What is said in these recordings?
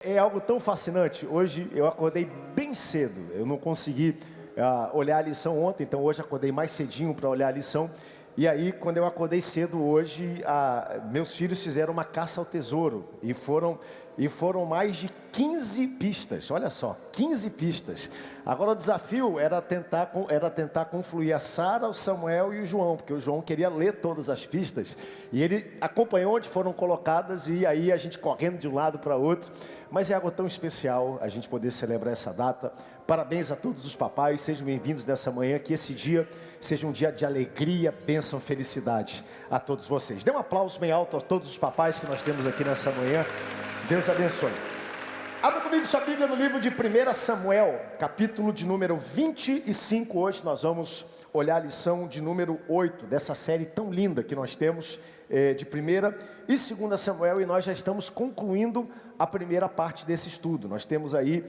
É algo tão fascinante. Hoje eu acordei bem cedo. Eu não consegui olhar a lição ontem, então hoje acordei mais cedinho para olhar a lição. E aí, quando eu acordei cedo hoje, meus filhos fizeram uma caça ao tesouro e foram mais de 15 pistas. Olha só, 15 pistas. Agora o desafio era tentar confluir a Sara, o Samuel e o João, porque o João queria ler todas as pistas e ele acompanhou onde foram colocadas, e aí a gente correndo de um lado para outro. Mas é algo tão especial a gente poder celebrar essa data. Parabéns a todos os papais, sejam bem-vindos nessa manhã, que esse dia seja um dia de alegria, bênção, felicidade a todos vocês. Dê um aplauso bem alto a todos os papais que nós temos aqui nessa manhã. Deus abençoe. Abra comigo sua Bíblia no livro de 1 Samuel, capítulo de número 25. Hoje nós vamos olhar a lição de número 8 dessa série tão linda que nós temos de 1 e 2 Samuel, e nós já estamos concluindo a primeira parte desse estudo. Nós temos aí,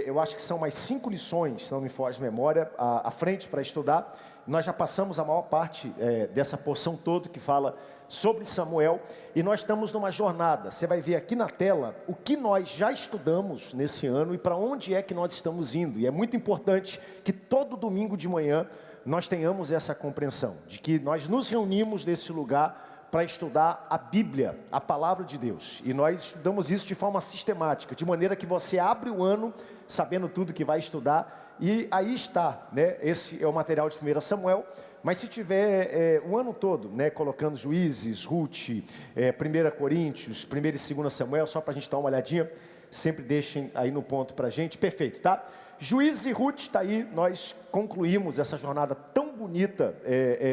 eu acho que são mais 5 lições, se não me foge a memória, à frente para estudar. Nós já passamos a maior parte dessa porção toda que fala sobre Samuel, e nós estamos numa jornada. Você vai ver aqui na tela o que nós já estudamos nesse ano e para onde é que nós estamos indo. E é muito importante que todo domingo de manhã nós tenhamos essa compreensão de que nós nos reunimos nesse lugar para estudar a Bíblia, a palavra de Deus. E nós estudamos isso de forma sistemática, de maneira que você abre o ano sabendo tudo que vai estudar. E aí está, né? Esse é o material de 1 Samuel. Mas se tiver o ano todo, né, colocando Juízes, Ruth, 1 Coríntios, 1 e 2 Samuel, só para a gente dar uma olhadinha, sempre deixem aí no ponto para a gente, perfeito, tá? Juízes e Ruth está aí, nós concluímos essa jornada tão bonita,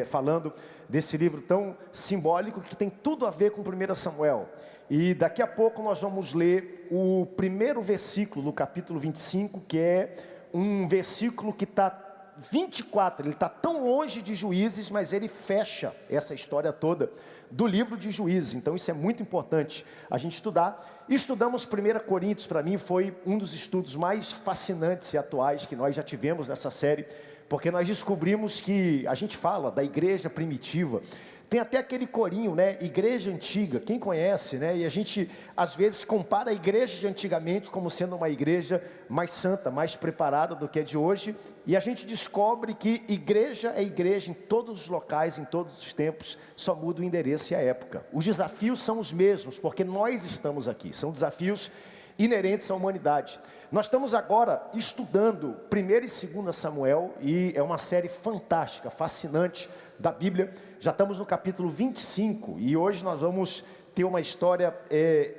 falando desse livro tão simbólico, que tem tudo a ver com 1 Samuel. E daqui a pouco nós vamos ler o primeiro versículo do capítulo 25, que é um versículo que está 24, ele está tão longe de Juízes, mas ele fecha essa história toda do livro de Juízes. Então isso é muito importante a gente estudar. Estudamos 1 Coríntios, para mim foi um dos estudos mais fascinantes e atuais que nós já tivemos nessa série, porque nós descobrimos que a gente fala da igreja primitiva. Tem até aquele corinho, né? Igreja antiga, quem conhece, né? E a gente, às vezes, compara a igreja de antigamente como sendo uma igreja mais santa, mais preparada do que a de hoje. E a gente descobre que igreja é igreja em todos os locais, em todos os tempos, só muda o endereço e a época. Os desafios são os mesmos, porque nós estamos aqui. São desafios inerentes à humanidade. Nós estamos agora estudando 1 e 2 Samuel, e é uma série fantástica, fascinante da Bíblia. Já estamos no capítulo 25, e hoje nós vamos ter uma história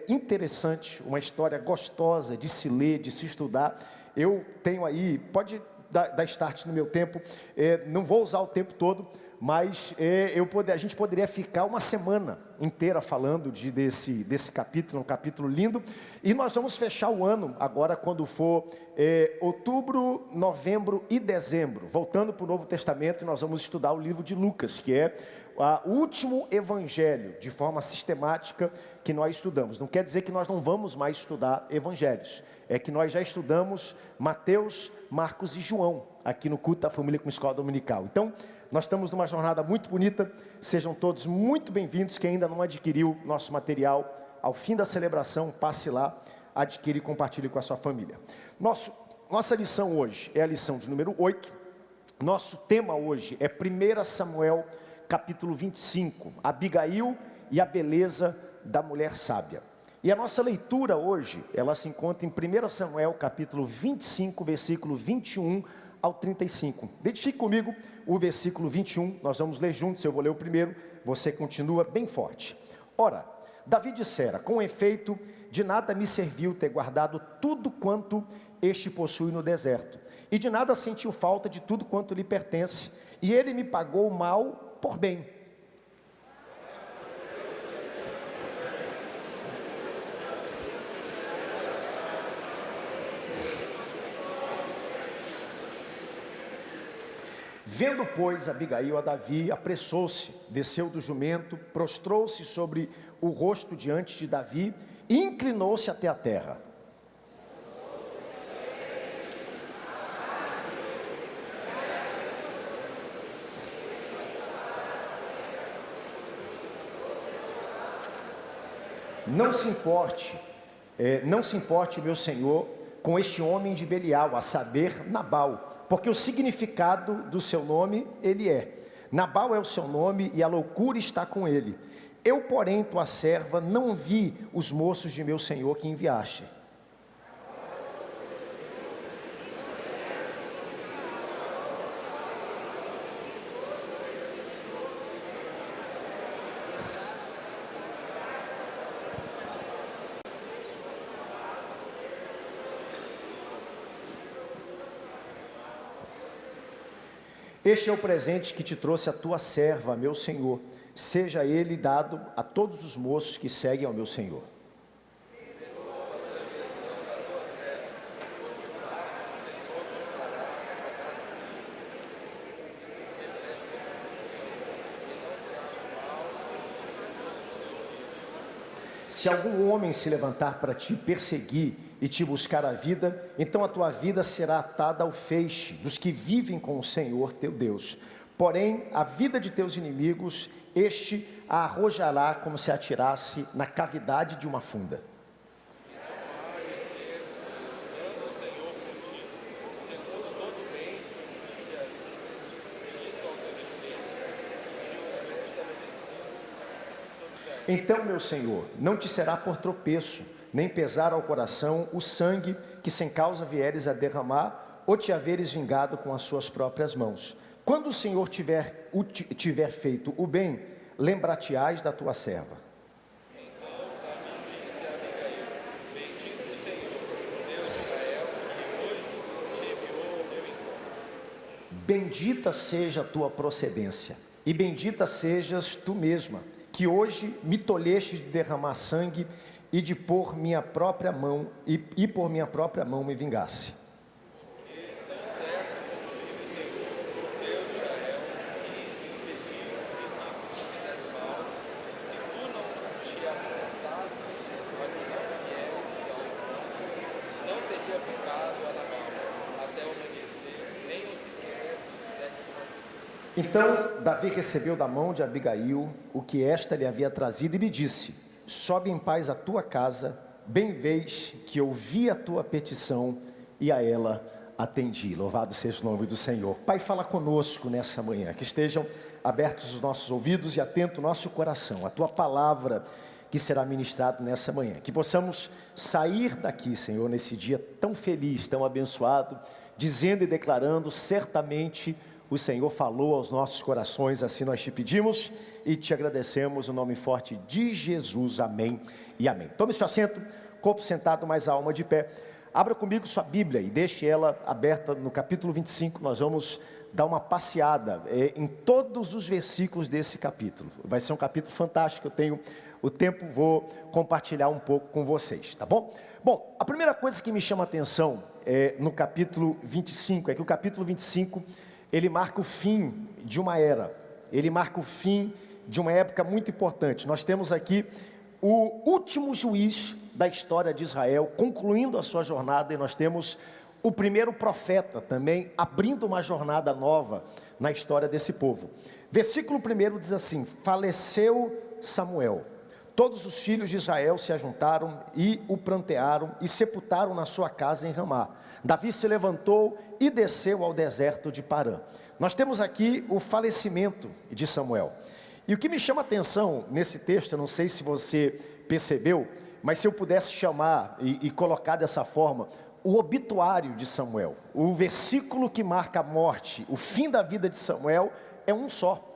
interessante, uma história gostosa de se ler, de se estudar. Eu tenho aí, pode dar start no meu tempo, não vou usar o tempo todo, mas a gente poderia ficar uma semana inteira falando desse capítulo, um capítulo lindo. E nós vamos fechar o ano agora quando for outubro, novembro e dezembro, voltando para o Novo Testamento, e nós vamos estudar o livro de Lucas, que é o último evangelho de forma sistemática que nós estudamos. Não quer dizer que nós não vamos mais estudar evangelhos, é que nós já estudamos Mateus, Marcos e João aqui no culto da família com escola dominical. Então nós estamos numa jornada muito bonita. Sejam todos muito bem-vindos. Quem ainda não adquiriu nosso material, ao fim da celebração, passe lá, adquire e compartilhe com a sua família. Nossa lição hoje é a lição de número 8. Nosso tema hoje é 1 Samuel, capítulo 25, Abigail e a beleza da mulher sábia. E a nossa leitura hoje, ela se encontra em 1 Samuel, capítulo 25, versículo 21 ao 35. Identifique comigo o versículo 21, nós vamos ler juntos. Eu vou ler o primeiro, você continua bem forte. Ora, Davi dissera: com efeito, de nada me serviu ter guardado tudo quanto este possui no deserto, e de nada sentiu falta de tudo quanto lhe pertence, e ele me pagou mal por bem. Vendo, pois, Abigail a Davi, apressou-se, desceu do jumento, prostrou-se sobre o rosto diante de Davi e inclinou-se até a terra. Não se importe Não se importe, meu senhor, com este homem de Belial, a saber, Nabal, porque o significado do seu nome, ele é. Nabal é o seu nome e a loucura está com ele. Eu, porém, tua serva, não vi os moços de meu senhor que enviaste. Este é o presente que te trouxe a tua serva, meu senhor. Seja ele dado a todos os moços que seguem ao meu senhor. Se algum homem se levantar para te perseguir e te buscar a vida, então a tua vida será atada ao feixe dos que vivem com o Senhor teu Deus. Porém, a vida de teus inimigos, este a arrojará como se atirasse na cavidade de uma funda. Então, meu Senhor, não te será por tropeço, nem pesar ao coração o sangue que sem causa vieres a derramar, ou te haveres vingado com as suas próprias mãos. Quando o Senhor tiver feito o bem, lembrar-te-ás da tua serva. Bendita seja a tua procedência, e bendita sejas tu mesma, que hoje me tolheste de derramar sangue e de pôr minha própria mão, e por minha própria mão me vingasse. Então Davi recebeu da mão de Abigail o que esta lhe havia trazido e lhe disse: sobe em paz à tua casa, bem vês que ouvi a tua petição e a ela atendi. Louvado seja o nome do Senhor. Pai, fala conosco nessa manhã, que estejam abertos os nossos ouvidos e atento o nosso coração, a tua palavra que será ministrada nessa manhã, que possamos sair daqui, Senhor, nesse dia tão feliz, tão abençoado, dizendo e declarando: certamente o Senhor falou aos nossos corações, assim nós te pedimos e te agradecemos, no nome forte de Jesus, amém e amém. Tome seu assento, corpo sentado, mas a alma de pé. Abra comigo sua Bíblia e deixe ela aberta no capítulo 25, nós vamos dar uma passeada em todos os versículos desse capítulo. Vai ser um capítulo fantástico, eu tenho o tempo, vou compartilhar um pouco com vocês, tá bom? Bom, a primeira coisa que me chama a atenção no capítulo 25, é que o capítulo 25... ele marca o fim de uma era, ele marca o fim de uma época muito importante. Nós temos aqui o último juiz da história de Israel, concluindo a sua jornada, e nós temos o primeiro profeta também, abrindo uma jornada nova na história desse povo. Versículo 1 diz assim: faleceu Samuel, todos os filhos de Israel se ajuntaram e o prantearam e sepultaram na sua casa em Ramá. Davi se levantou e desceu ao deserto de Parã. Nós temos aqui o falecimento de Samuel. E o que me chama a atenção nesse texto, eu não sei se você percebeu, mas se eu pudesse chamar e colocar dessa forma, o obituário de Samuel, o versículo que marca a morte, o fim da vida de Samuel, é um só.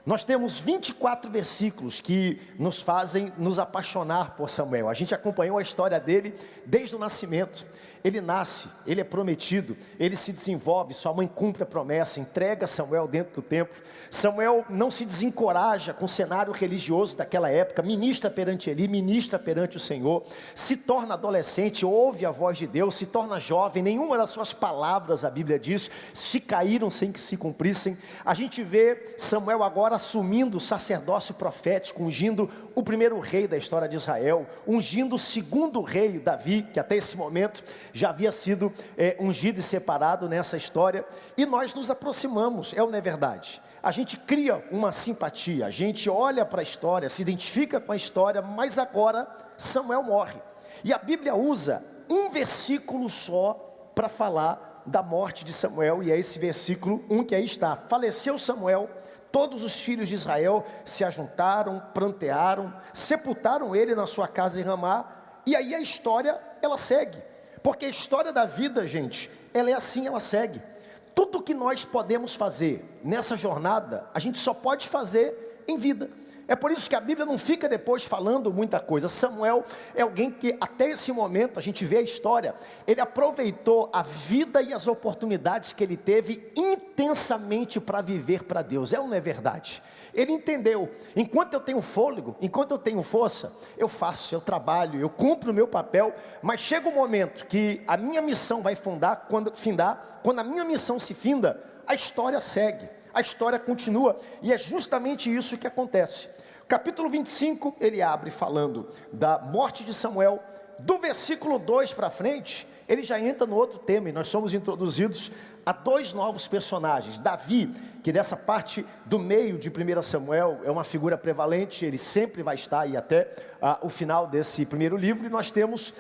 Nós temos 24 versículos que nos fazem nos apaixonar por Samuel. A gente acompanhou a história dele desde o nascimento. Ele nasce, ele é prometido, ele se desenvolve, sua mãe cumpre a promessa, entrega Samuel dentro do templo. Samuel não se desencoraja com o cenário religioso daquela época, ministra perante Eli, ministra perante o Senhor, se torna adolescente, ouve a voz de Deus, se torna jovem, nenhuma das suas palavras, a Bíblia diz, se caíram sem que se cumprissem. A gente vê Samuel agora assumindo o sacerdócio profético, ungindo o primeiro rei da história de Israel, ungindo o segundo rei, Davi, que até esse momento já havia sido ungido e separado nessa história, e nós nos aproximamos, ou não é verdade? A gente cria uma simpatia, a gente olha para a história, se identifica com a história, mas agora Samuel morre. E a Bíblia usa um versículo só para falar da morte de Samuel, e é esse versículo 1 que aí está: faleceu Samuel, todos os filhos de Israel se ajuntaram, prantearam, sepultaram ele na sua casa em Ramá. E aí a história, ela segue, porque a história da vida, gente, ela é assim, ela segue. Tudo que nós podemos fazer nessa jornada, a gente só pode fazer em vida. É por isso que a Bíblia não fica depois falando muita coisa. Samuel é alguém que até esse momento, a gente vê a história, ele aproveitou a vida e as oportunidades que ele teve intensamente para viver para Deus. É ou não é verdade? Ele entendeu, enquanto eu tenho fôlego, enquanto eu tenho força, eu faço, eu trabalho, eu cumpro o meu papel, mas chega um momento que a minha missão vai findar, quando a minha missão se finda, a história segue, a história continua, e é justamente isso que acontece. Capítulo 25, ele abre falando da morte de Samuel. Do versículo 2 para frente, ele já entra no outro tema, e nós somos introduzidos a dois novos personagens. Davi, que nessa parte do meio de 1 Samuel é uma figura prevalente, ele sempre vai estar aí até o final desse primeiro livro. E nós temos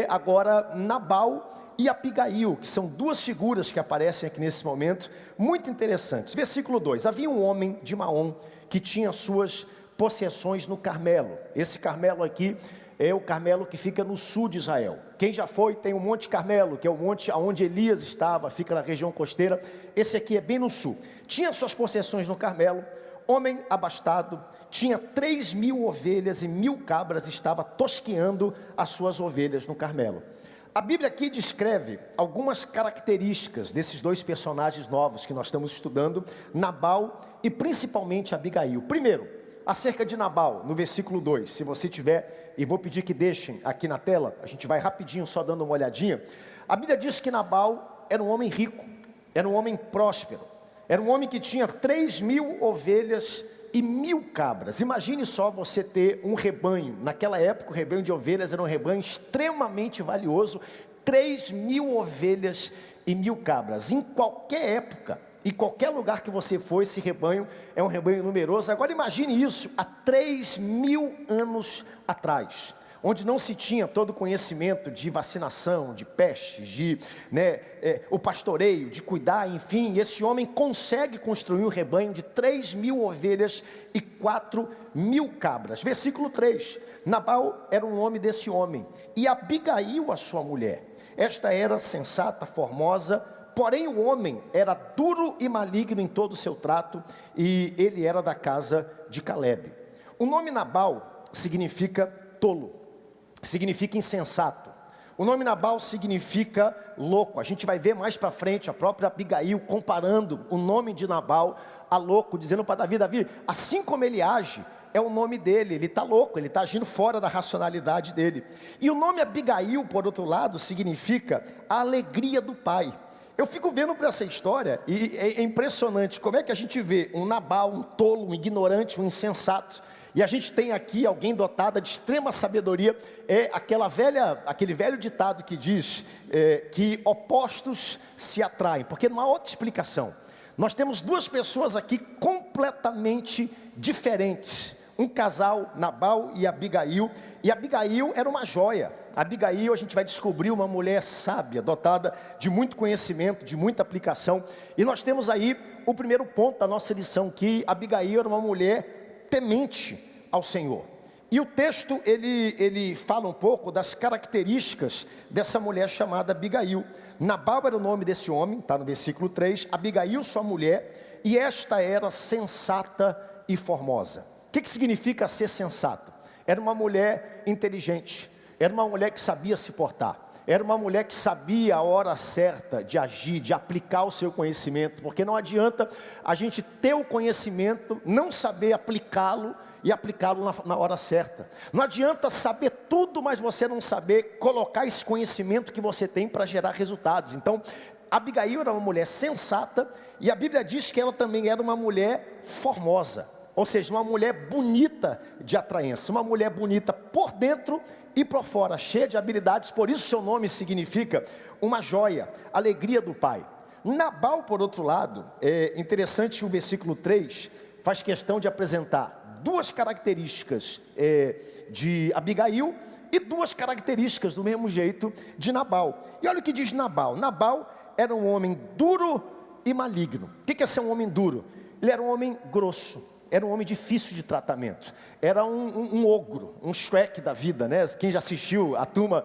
agora Nabal e Abigail, que são duas figuras que aparecem aqui nesse momento, muito interessantes. Versículo 2: havia um homem de Maom que tinha suas possessões no Carmelo. Esse Carmelo aqui é o Carmelo que fica no sul de Israel. Quem já foi, tem o Monte Carmelo, que é o monte onde Elias estava, fica na região costeira. Esse aqui é bem no sul. Tinha suas possessões no Carmelo, homem abastado, tinha 3.000 ovelhas e 1.000 cabras, estava tosqueando as suas ovelhas no Carmelo. A Bíblia aqui descreve algumas características desses dois personagens novos que nós estamos estudando, Nabal e principalmente Abigail. Primeiro, acerca de Nabal, no versículo 2, se você tiver, e vou pedir que deixem aqui na tela, a gente vai rapidinho só dando uma olhadinha. A Bíblia diz que Nabal era um homem rico, era um homem próspero, era um homem que tinha 3.000 ovelhas e 1.000 cabras. Imagine só você ter um rebanho. Naquela época o rebanho de ovelhas era um rebanho extremamente valioso, 3.000 ovelhas e 1.000 cabras. Em qualquer época, em qualquer lugar que você for, esse rebanho é um rebanho numeroso. Agora imagine isso há 3.000 anos atrás, onde não se tinha todo o conhecimento de vacinação, de pestes, de o pastoreio, de cuidar, enfim. Esse homem consegue construir um rebanho de 3.000 ovelhas e 4.000 cabras. Versículo 3, Nabal era o nome desse homem, e Abigail a sua mulher. Esta era sensata, formosa, porém o homem era duro e maligno em todo o seu trato, e ele era da casa de Calebe. O nome Nabal significa tolo, significa insensato. O nome Nabal significa louco. A gente vai ver mais para frente a própria Abigail comparando o nome de Nabal a louco, dizendo para Davi: Davi, assim como ele age, é o nome dele, ele está louco, ele está agindo fora da racionalidade dele. E o nome Abigail, por outro lado, significa a alegria do pai. Eu fico vendo para essa história e é impressionante como é que a gente vê um Nabal, um tolo, um ignorante, um insensato, e a gente tem aqui alguém dotada de extrema sabedoria. É aquele velho ditado que diz que opostos se atraem, porque não há outra explicação. Nós temos duas pessoas aqui completamente diferentes, um casal, Nabal e Abigail. E Abigail era uma joia. Abigail, a gente vai descobrir, uma mulher sábia, dotada de muito conhecimento, de muita aplicação. E nós temos aí o primeiro ponto da nossa lição, que Abigail era uma mulher temente ao Senhor. E o texto, ele fala um pouco das características dessa mulher chamada Abigail. Nabal era o nome desse homem, está no versículo 3, Abigail sua mulher, e esta era sensata e formosa. O que significa ser sensata? Era uma mulher inteligente, era uma mulher que sabia se portar, era uma mulher que sabia a hora certa de agir, de aplicar o seu conhecimento, porque não adianta a gente ter o conhecimento, não saber aplicá-lo e aplicá-lo na hora certa. Não adianta saber tudo, mas você não saber colocar esse conhecimento que você tem para gerar resultados. Então, Abigail era uma mulher sensata, e a Bíblia diz que ela também era uma mulher formosa, ou seja, uma mulher bonita de atraência, uma mulher bonita por dentro e por fora, cheia de habilidades. Por isso seu nome significa uma joia, alegria do pai. Nabal, por outro lado, é interessante que o versículo 3 faz questão de apresentar duas características de Abigail e duas características do mesmo jeito de Nabal. E olha o que diz Nabal. Nabal era um homem duro e maligno. O que é ser um homem duro? Ele era um homem grosso. Era um homem difícil de tratamento. Era um ogro, um Shrek da vida, né? Quem já assistiu a turma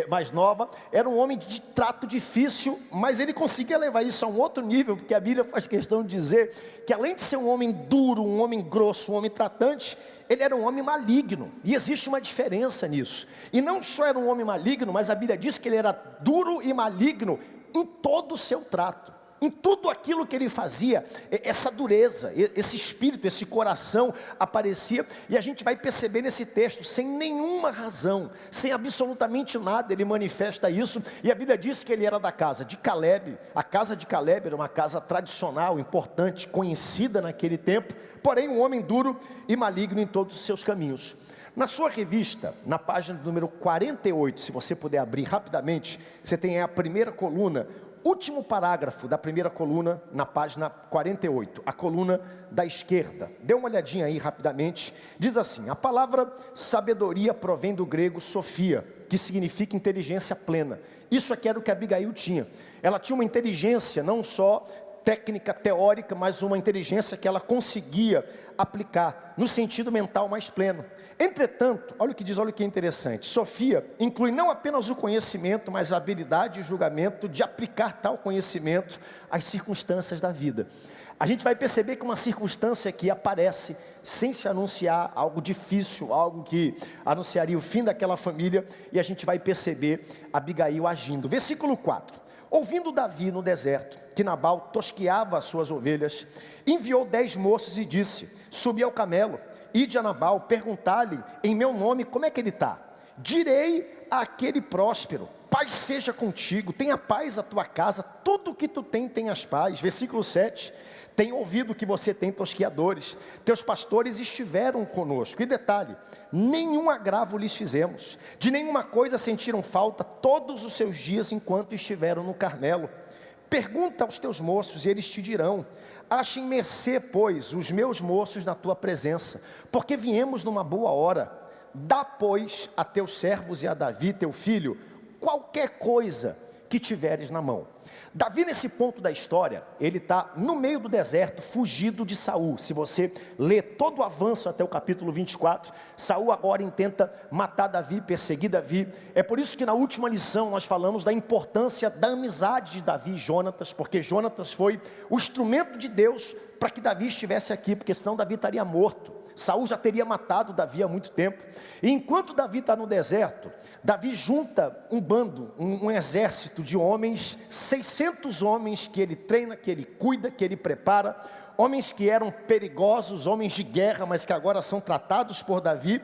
mais nova, era um homem de trato difícil, mas ele conseguia levar isso a um outro nível, porque a Bíblia faz questão de dizer que além de ser um homem duro, um homem grosso, um homem tratante, ele era um homem maligno, e existe uma diferença nisso. E não só era um homem maligno, mas a Bíblia diz que ele era duro e maligno em todo o seu trato. Em tudo aquilo que ele fazia, essa dureza, esse espírito, esse coração aparecia. E a gente vai perceber nesse texto, sem nenhuma razão, sem absolutamente nada, ele manifesta isso. E a Bíblia diz que ele era da casa de Caleb. A casa de Caleb era uma casa tradicional, importante, conhecida naquele tempo. Porém um homem duro e maligno em todos os seus caminhos. Na sua revista, na página número 48, se você puder abrir rapidamente, você tem aí a primeira coluna, último parágrafo da primeira coluna, na página 48, a coluna da esquerda. Dê uma olhadinha aí rapidamente. Diz assim: a palavra sabedoria provém do grego Sofia, que significa inteligência plena. Isso aqui era o que Abigail tinha. Ela tinha uma inteligência não só técnica, teórica, mas uma inteligência que ela conseguia aplicar no sentido mental mais pleno. Entretanto, olha o que diz, olha o que é interessante. Sofia inclui não apenas o conhecimento, mas a habilidade e o julgamento de aplicar tal conhecimento às circunstâncias da vida. A gente vai perceber que uma circunstância que aparece sem se anunciar, algo difícil, algo que anunciaria o fim daquela família, e a gente vai perceber Abigail agindo. Versículo 4. Ouvindo Davi no deserto que Nabal tosqueava as suas ovelhas, enviou 10 moços e disse: subi ao camelo, ide a Nabal, perguntar-lhe em meu nome como é que ele está. Direi àquele próspero: paz seja contigo, tenha paz a tua casa, tudo o que tu tenhas paz. Versículo 7. Tenho ouvido que você tem tosqueadores, teus pastores estiveram conosco. E detalhe, nenhum agravo lhes fizemos, de nenhuma coisa sentiram falta todos os seus dias enquanto estiveram no Carmelo. Pergunta aos teus moços e eles te dirão. Achem mercê, pois, os meus moços na tua presença, porque viemos numa boa hora. Dá, pois, a teus servos e a Davi, teu filho, qualquer coisa que tiveres na mão. Davi, nesse ponto da história, ele está no meio do deserto, fugido de Saul. Se você ler todo o avanço até o capítulo 24, Saul agora intenta matar Davi, perseguir Davi. É por isso que na última lição nós falamos da importância da amizade de Davi e Jonatas, porque Jonatas foi o instrumento de Deus para que Davi estivesse aqui, porque senão Davi estaria morto. Saul já teria matado Davi há muito tempo. E enquanto Davi está no deserto, Davi junta um bando, um exército de homens, 600 homens que ele treina, que ele cuida, que ele prepara, homens que eram perigosos, homens de guerra, mas que agora são tratados por Davi.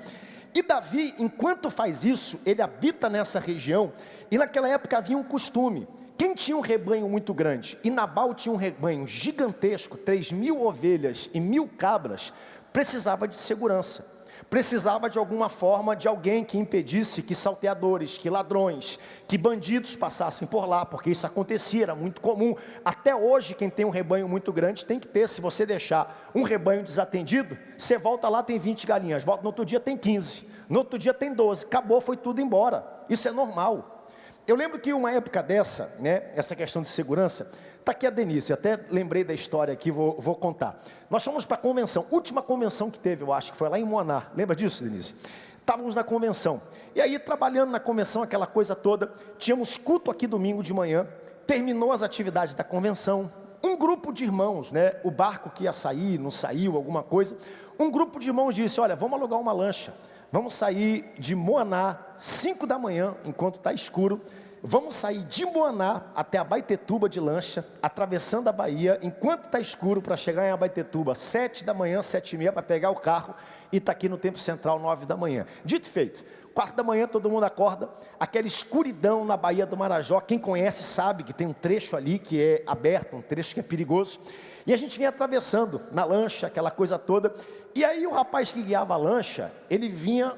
E Davi, enquanto faz isso, ele habita nessa região, e naquela época havia um costume. Quem tinha um rebanho muito grande, e Nabal tinha um rebanho gigantesco, 3.000 ovelhas e 1.000 cabras, precisava de segurança, precisava de alguma forma de alguém que impedisse que salteadores, que ladrões, que bandidos passassem por lá, porque isso acontecia, era muito comum. Até hoje quem tem um rebanho muito grande tem que ter. Se você deixar um rebanho desatendido, você volta lá, tem 20 galinhas, volta no outro dia tem 15, no outro dia tem 12, acabou, foi tudo embora. Isso é normal. Eu lembro que uma época dessa, essa questão de segurança, está aqui a Denise, até lembrei da história aqui, vou contar. Nós fomos para a convenção, última convenção que teve, eu acho que foi lá em Moaná. Lembra disso, Denise? Estávamos na convenção, e aí trabalhando na convenção, aquela coisa toda, tínhamos culto aqui domingo de manhã, terminou as atividades da convenção, um grupo de irmãos, o barco que ia sair, não saiu, alguma coisa, um grupo de irmãos disse: olha, vamos alugar uma lancha, vamos sair de Moaná, 5 da manhã, enquanto está escuro, vamos sair de Moaná até Abaetetuba de lancha, atravessando a Bahia, enquanto está escuro, para chegar em Abaetetuba, 7 da manhã, 7h30, para pegar o carro, e está aqui no Tempo Central, 9 da manhã. Dito e feito, 4 da manhã todo mundo acorda, aquela escuridão na Baía do Marajó, quem conhece sabe que tem um trecho ali que é aberto, um trecho que é perigoso, e a gente vinha atravessando na lancha, aquela coisa toda, e aí o rapaz que guiava a lancha, ele vinha...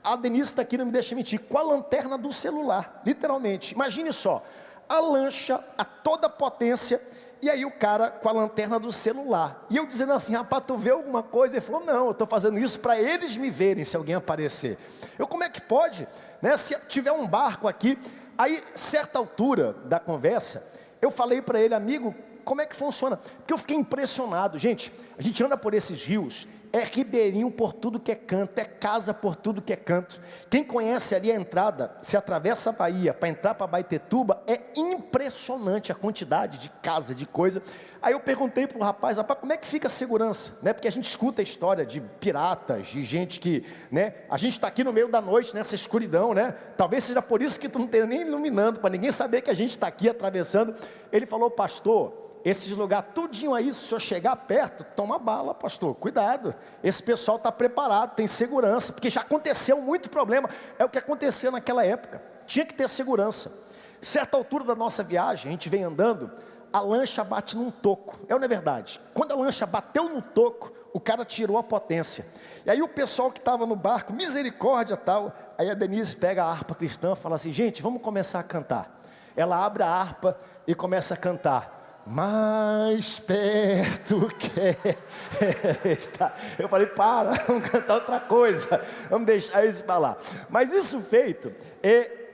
A Denise está aqui, não me deixa mentir, com a lanterna do celular, literalmente. Imagine só, a lancha a toda potência, E aí o cara com a lanterna do celular. E eu dizendo assim, rapaz, tu vê alguma coisa? Ele falou, não, eu estou fazendo isso para eles me verem se alguém aparecer. Eu, como é que pode? Né? Se tiver um barco aqui. Aí, certa altura da conversa, eu falei para ele, amigo, como é que funciona? Porque eu fiquei impressionado. Gente, a gente anda por esses rios, é ribeirinho por tudo que é canto, é casa por tudo que é canto. Quem conhece ali a entrada, se atravessa a Bahia para entrar para Baetetuba, é impressionante a quantidade de casa, de coisa. Aí eu perguntei para o rapaz, como é que fica a segurança? Né? Porque a gente escuta a história de piratas, de gente que, né? A gente está aqui no meio da noite, nessa escuridão, né? Talvez seja por isso que tu não esteja nem iluminando, para ninguém saber que a gente está aqui atravessando. Ele falou, pastor, esses lugares tudinho aí, se o senhor chegar perto, toma bala, pastor, cuidado, esse pessoal está preparado, tem segurança, porque já aconteceu muito problema, é o que aconteceu naquela época, tinha que ter segurança. Certa altura da nossa viagem, a gente vem andando, a lancha bate num toco, não é verdade? Quando a lancha bateu no toco, o cara tirou a potência, e aí o pessoal que estava no barco, misericórdia tal, aí a Denise pega a harpa cristã e fala assim, gente, vamos começar a cantar. Ela abre a harpa e começa a cantar. Mais perto quer estar. Eu falei, vamos cantar outra coisa, vamos deixar isso para lá. Mas isso feito,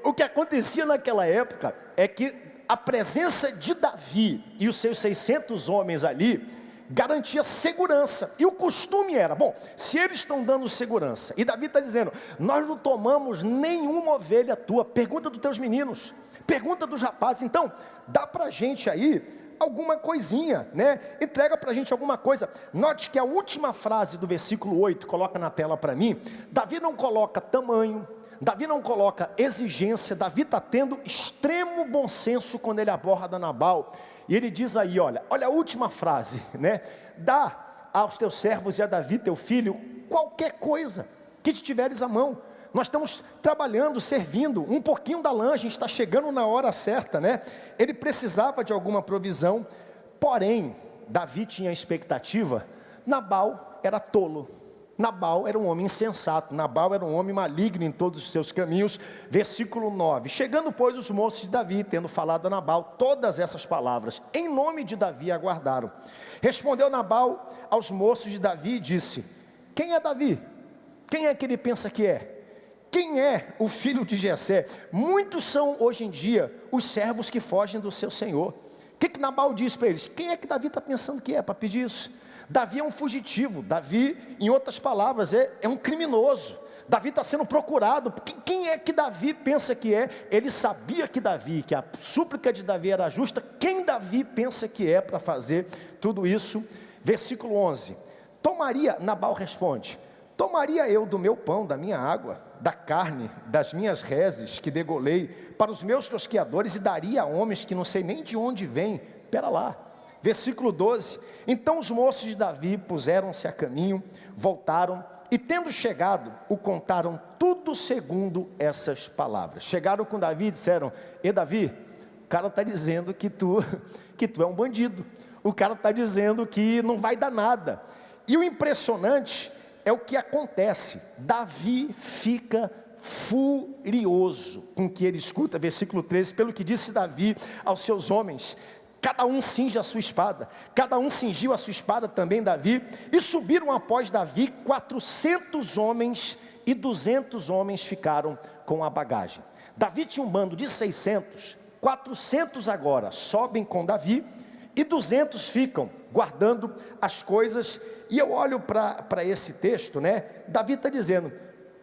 o que acontecia naquela época é que a presença de Davi e os seus 600 homens ali garantia segurança, e o costume era, se eles estão dando segurança, e Davi está dizendo, nós não tomamos nenhuma ovelha tua, pergunta dos teus meninos, pergunta dos rapazes, então, dá para a gente aí, alguma coisinha, né? Entrega para a gente alguma coisa. Note que a última frase do versículo 8, coloca na tela para mim, Davi não coloca tamanho, Davi não coloca exigência, Davi está tendo extremo bom senso quando ele aborda Nabal, e ele diz aí, olha a última frase, né? Dá aos teus servos e a Davi, teu filho, qualquer coisa que te tiveres à mão. Nós estamos trabalhando, servindo, um pouquinho da lancha, a gente está chegando na hora certa, né? Ele precisava de alguma provisão, porém, Davi tinha expectativa, Nabal era tolo, Nabal era um homem insensato, Nabal era um homem maligno em todos os seus caminhos, versículo 9, chegando pois os moços de Davi, tendo falado a Nabal todas essas palavras, em nome de Davi aguardaram, respondeu Nabal aos moços de Davi e disse, quem é Davi? Quem é que ele pensa que é? Quem é o filho de Jessé? Muitos são hoje em dia os servos que fogem do seu senhor. O que Nabal diz para eles? Quem é que Davi está pensando que é para pedir isso? Davi é um fugitivo, Davi, em outras palavras, é um criminoso. Davi está sendo procurado. Quem é que Davi pensa que é? Ele sabia que a súplica de Davi era justa. Quem Davi pensa que é para fazer tudo isso? Versículo 11. Nabal responde, tomaria eu do meu pão, da minha água, da carne, das minhas reses que degolei para os meus tosqueadores e daria a homens que não sei nem de onde vêm. Pera lá, versículo 12, então os moços de Davi puseram-se a caminho, voltaram e tendo chegado, o contaram tudo segundo essas palavras. Chegaram com Davi e disseram, Davi, o cara está dizendo que tu é um bandido, o cara está dizendo que não vai dar nada. E o impressionante é o que acontece, Davi fica furioso com o que ele escuta, versículo 13, pelo que disse Davi aos seus homens, cada um cinge a sua espada, cada um cingiu a sua espada também Davi, e subiram após Davi 400 homens, e 200 homens ficaram com a bagagem. Davi tinha um bando de 600, 400 agora sobem com Davi, e 200 ficam guardando as coisas. E eu olho para esse texto, né? Davi está dizendo,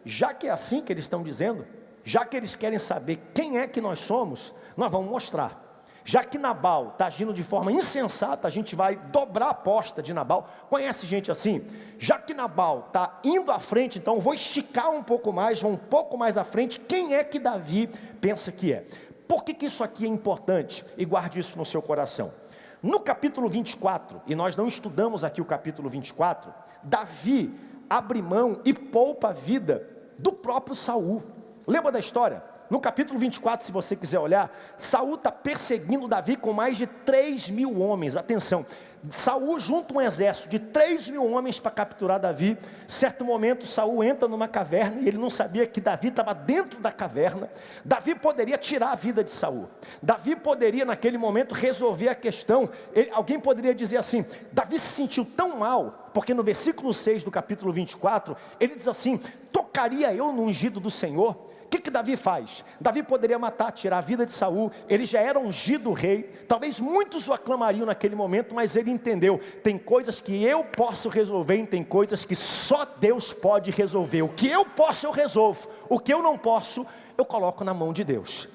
já que é assim que eles estão dizendo, já que eles querem saber quem é que nós somos, nós vamos mostrar. Já que Nabal está agindo de forma insensata, a gente vai dobrar a aposta de Nabal. Conhece gente assim? Já que Nabal está indo à frente, então vou esticar um pouco mais, vou um pouco mais à frente. Quem é que Davi pensa que é? Por que isso aqui é importante? E guarde isso no seu coração. No capítulo 24, e nós não estudamos aqui o capítulo 24, Davi abre mão e poupa a vida do próprio Saul. Lembra da história? No capítulo 24, se você quiser olhar, Saul está perseguindo Davi com mais de 3.000 homens. Atenção, Saul junta um exército de 3.000 homens para capturar Davi. Certo momento Saul entra numa caverna e ele não sabia que Davi estava dentro da caverna. Davi poderia tirar a vida de Saul. Davi poderia naquele momento resolver a questão. Alguém poderia dizer assim: Davi se sentiu tão mal, porque no versículo 6 do capítulo 24, ele diz assim: tocaria eu no ungido do Senhor? O que Davi faz? Davi poderia matar, tirar a vida de Saul. Ele já era ungido rei. Talvez muitos o aclamariam naquele momento, mas ele entendeu: tem coisas que eu posso resolver e tem coisas que só Deus pode resolver. O que eu posso eu resolvo, o que eu não posso eu coloco na mão de Deus.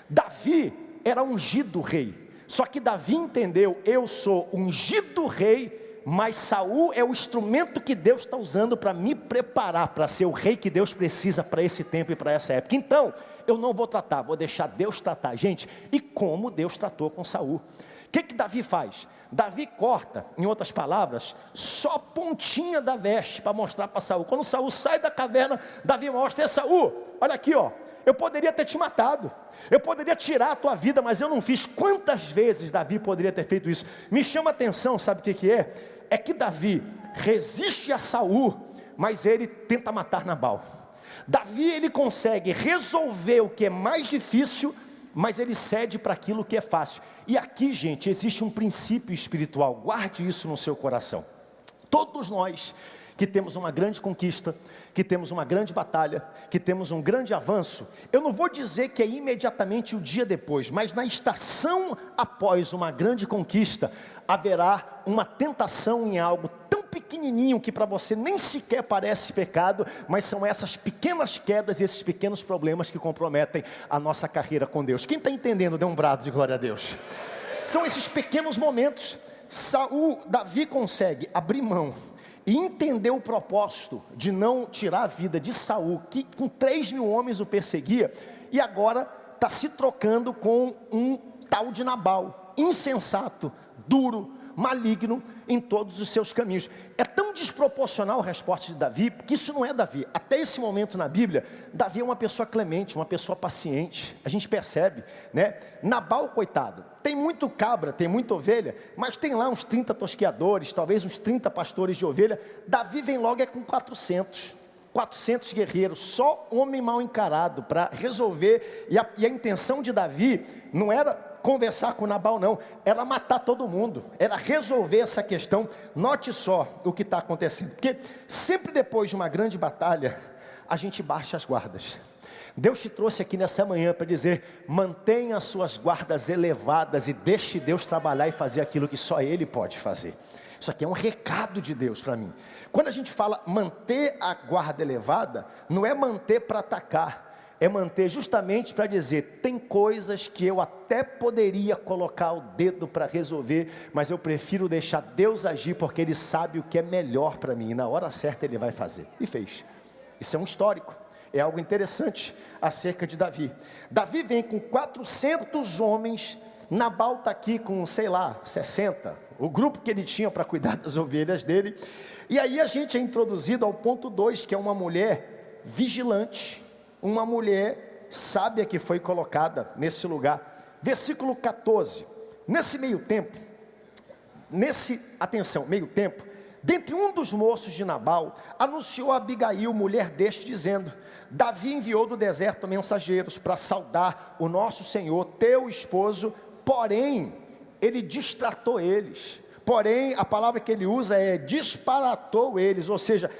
Davi era ungido rei, só que Davi entendeu: eu sou ungido rei, mas Saul é o instrumento que Deus está usando para me preparar para ser o rei que Deus precisa para esse tempo e para essa época. Então, eu não vou tratar, vou deixar Deus tratar. Gente, e como Deus tratou com Saul? O que Davi faz? Davi corta, em outras palavras, só a pontinha da veste para mostrar para Saul. Quando Saul sai da caverna, Davi mostra: Saul, olha aqui, ó, eu poderia ter te matado, eu poderia tirar a tua vida, mas eu não fiz. Quantas vezes Davi poderia ter feito isso? Me chama a atenção, sabe o que é? É que Davi resiste a Saul, mas ele tenta matar Nabal. Davi, ele consegue resolver o que é mais difícil, mas ele cede para aquilo que é fácil. E aqui, gente, existe um princípio espiritual, guarde isso no seu coração. Todos nós que temos uma grande conquista, que temos uma grande batalha, que temos um grande avanço, eu não vou dizer que é imediatamente o dia depois, mas na estação após uma grande conquista, haverá uma tentação em algo tão pequenininho que para você nem sequer parece pecado, mas são essas pequenas quedas e esses pequenos problemas que comprometem a nossa carreira com Deus. Quem está entendendo, dê um brado de glória a Deus. São esses pequenos momentos. Davi consegue abrir mão e entender o propósito de não tirar a vida de Saul, que com 3.000 homens o perseguia, e agora está se trocando com um tal de Nabal, insensato, duro, maligno em todos os seus caminhos. É tão desproporcional a resposta de Davi, porque isso não é Davi. Até esse momento na Bíblia, Davi é uma pessoa clemente, uma pessoa paciente. A gente percebe, né? Nabal, coitado, tem muito cabra, tem muita ovelha, mas tem lá uns 30 tosqueadores, talvez uns 30 pastores de ovelha. Davi vem logo com 400 guerreiros, só homem mal encarado para resolver. E a intenção de Davi não era conversar com Nabal, não, era matar todo mundo, era resolver essa questão. Note só o que está acontecendo, porque sempre depois de uma grande batalha, a gente baixa as guardas. Deus te trouxe aqui nessa manhã para dizer: mantenha as suas guardas elevadas e deixe Deus trabalhar e fazer aquilo que só Ele pode fazer. Isso aqui é um recado de Deus para mim. Quando a gente fala manter a guarda elevada, não é manter para atacar, é manter justamente para dizer: tem coisas que eu até poderia colocar o dedo para resolver, mas eu prefiro deixar Deus agir, porque Ele sabe o que é melhor para mim, e na hora certa Ele vai fazer. E fez. Isso é um histórico, é algo interessante acerca de Davi. Davi vem com 400 homens, Nabal está aqui com, sei lá, 60, o grupo que ele tinha para cuidar das ovelhas dele. E aí a gente é introduzido ao ponto 2, que é uma mulher vigilante, uma mulher sábia que foi colocada nesse lugar. Versículo 14, nesse meio tempo, meio tempo, dentre um dos moços de Nabal, anunciou a Abigail, mulher deste, dizendo: Davi enviou do deserto mensageiros para saudar o nosso Senhor, teu esposo, porém, ele distratou eles. Porém, a palavra que ele usa é disparatou eles. Ou seja,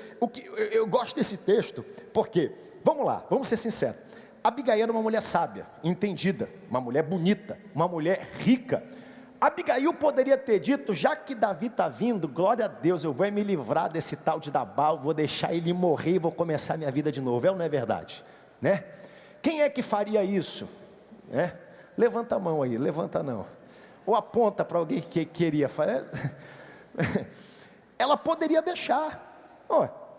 eu gosto desse texto, porque, vamos lá, vamos ser sinceros, Abigail era uma mulher sábia, entendida, uma mulher bonita, uma mulher rica. Abigail poderia ter dito: já que Davi está vindo, glória a Deus, eu vou me livrar desse tal de Nabal, vou deixar ele morrer e vou começar minha vida de novo. É ou não é verdade? Né? Quem é que faria isso? Levanta a mão aí, levanta não. Ou aponta para alguém que queria fazer. Ela poderia deixar.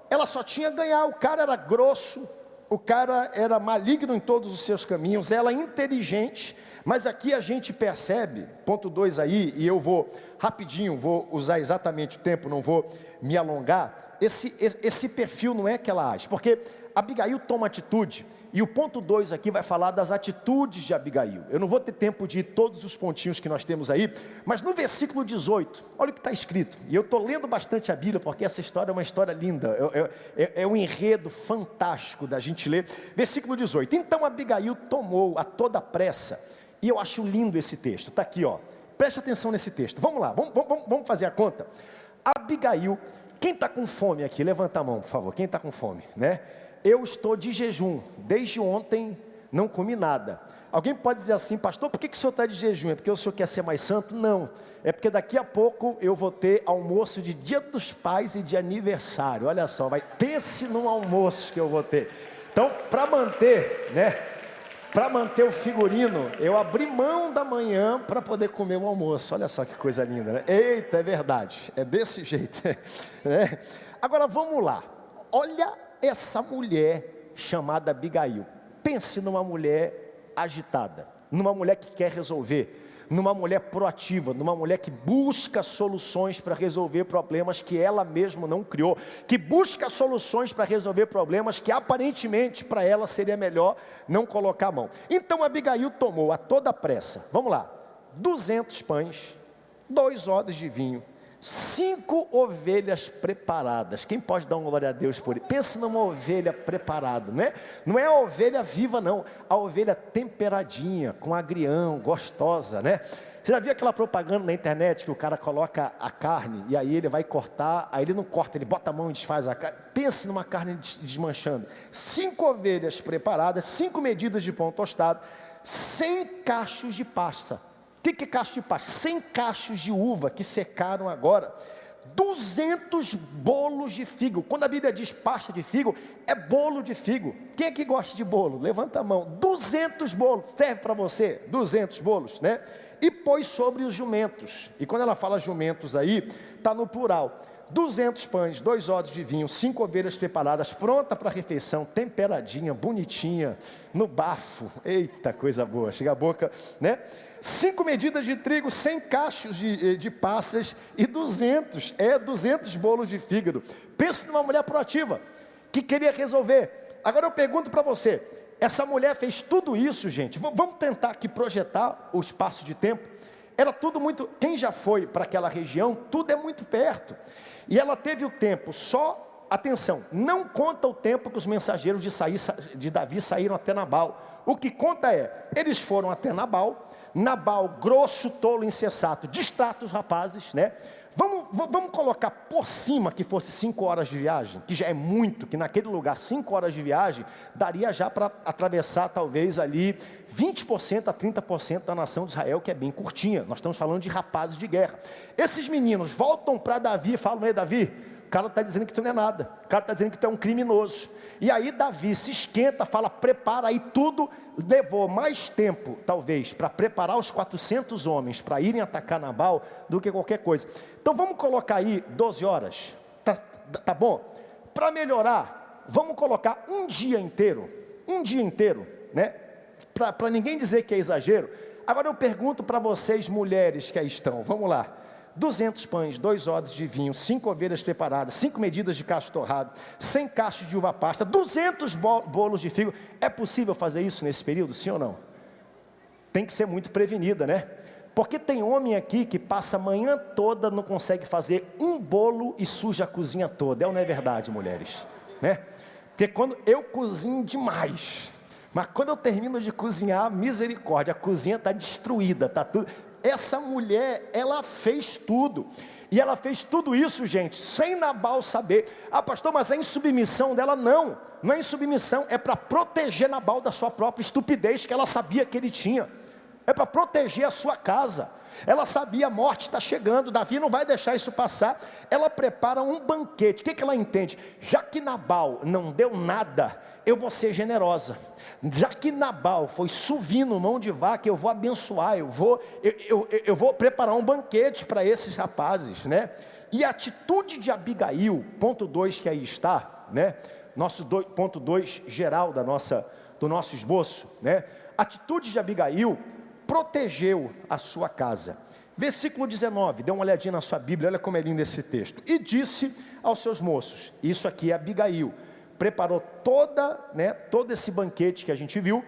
Ela só tinha a ganhar. O cara era grosso, o cara era maligno em todos os seus caminhos, ela inteligente. Mas aqui a gente percebe, ponto 2 aí, e eu vou rapidinho, vou usar exatamente o tempo, não vou me alongar. Esse perfil não é que ela age, porque Abigail toma atitude, E o ponto 2 aqui vai falar das atitudes de Abigail. Eu não vou ter tempo de ir todos os pontinhos que nós temos aí, mas no versículo 18, olha o que está escrito. E eu estou lendo bastante a Bíblia, porque essa história é uma história linda, é um enredo fantástico da gente ler. Versículo 18, então Abigail tomou a toda pressa, e eu acho lindo esse texto, está aqui, ó. Preste atenção nesse texto, vamos lá, vamos fazer a conta. Abigail, quem está com fome aqui? Levanta a mão, por favor, quem está com fome, né? Eu estou de jejum, desde ontem não comi nada. Alguém pode dizer assim, pastor, por que o senhor está de jejum? É porque o senhor quer ser mais santo? Não, é porque daqui a pouco eu vou ter almoço de Dia dos Pais e de aniversário. Olha só, pense num almoço que eu vou ter. Então, para manter, né? Para manter o figurino, eu abri mão da manhã para poder comer o almoço. Olha só que coisa linda, né? Eita, é verdade, é desse jeito, né? Agora vamos lá, olha essa mulher chamada Abigail. Pense numa mulher agitada, numa mulher que quer resolver, numa mulher proativa, numa mulher que busca soluções para resolver problemas que ela mesma não criou, que busca soluções para resolver problemas que aparentemente para ela seria melhor não colocar a mão. Então Abigail tomou a toda pressa, vamos lá, 200 pães, 2 odres de vinho, 5 ovelhas preparadas. Quem pode dar uma glória a Deus por isso? Pense numa ovelha preparada, né? Não é a ovelha viva não, a ovelha temperadinha, com agrião, gostosa, né? Você já viu aquela propaganda na internet que o cara coloca a carne e aí ele vai cortar, aí ele não corta, ele bota a mão e desfaz a carne. Pense numa carne desmanchando. 5 ovelhas preparadas, 5 medidas de pão tostado, 100 cachos de passa. O que é cacho de pasta? 100 cachos de uva que secaram agora, 200 bolos de figo. Quando a Bíblia diz pasta de figo, é bolo de figo. Quem é que gosta de bolo? Levanta a mão. 200 bolos, serve para você? 200 bolos, né? E pôs sobre os jumentos. E quando ela fala jumentos aí, está no plural. 200 pães, 2 odres de vinho, 5 ovelhas preparadas, pronta para a refeição, temperadinha, bonitinha, no bafo. Eita, coisa boa, chega a boca, né? 5 medidas de trigo, 100 cachos de passas e 200 bolos de fígado. Pensa numa mulher proativa, que queria resolver. Agora eu pergunto para você, essa mulher fez tudo isso, gente, vamos tentar aqui projetar o espaço de tempo. Era tudo muito, quem já foi para aquela região, tudo é muito perto. E ela teve o tempo só, atenção, não conta o tempo que os mensageiros de Davi saíram até Nabal. O que conta é, eles foram até Nabal, grosso, tolo, insensato, distrata os rapazes, né? Vamos colocar por cima que fosse 5 horas de viagem, que já é muito, que naquele lugar 5 horas de viagem, daria já para atravessar talvez ali 20% a 30% da nação de Israel, que é bem curtinha. Nós estamos falando de rapazes de guerra. Esses meninos voltam para Davi e falam, Davi, o cara está dizendo que tu não é nada, o cara está dizendo que tu é um criminoso. E aí Davi se esquenta, fala, prepara aí tudo. Levou mais tempo, talvez, para preparar os 400 homens para irem atacar Nabal, do que qualquer coisa. Então vamos colocar aí 12 horas, tá bom? Para melhorar, vamos colocar um dia inteiro, né? Para ninguém dizer que é exagero. Agora eu pergunto para vocês, mulheres que aí estão, vamos lá. 200 pães, 2 odres de vinho, 5 ovelhas preparadas, 5 medidas de cacho torrado, 100 cachos de uva pasta, 200 bolos de figo. É possível fazer isso nesse período, sim ou não? Tem que ser muito prevenida, né? Porque tem homem aqui que passa a manhã toda, não consegue fazer um bolo e suja a cozinha toda. É ou não é verdade, mulheres? Né? Porque quando eu cozinho demais, mas quando eu termino de cozinhar, misericórdia, a cozinha está destruída, está tudo... Essa mulher, ela fez tudo. E ela fez tudo isso, gente, sem Nabal saber. Ah, pastor, mas é insubmissão dela? Não, não é insubmissão. É para proteger Nabal da sua própria estupidez, que ela sabia que ele tinha. É para proteger a sua casa. Ela sabia, a morte está chegando, Davi não vai deixar isso passar. Ela prepara um banquete. O que ela entende? Já que Nabal não deu nada, eu vou ser generosa. Já que Nabal foi suvino, mão de vaca, eu vou abençoar, eu vou preparar um banquete para esses rapazes, né? E a atitude de Abigail, ponto 2 que aí está, né? Ponto 2 geral do nosso esboço, né? A atitude de Abigail protegeu a sua casa. Versículo 19, dê uma olhadinha na sua Bíblia, olha como é lindo esse texto. E disse aos seus moços, isso aqui é Abigail, preparou todo esse banquete que a gente viu,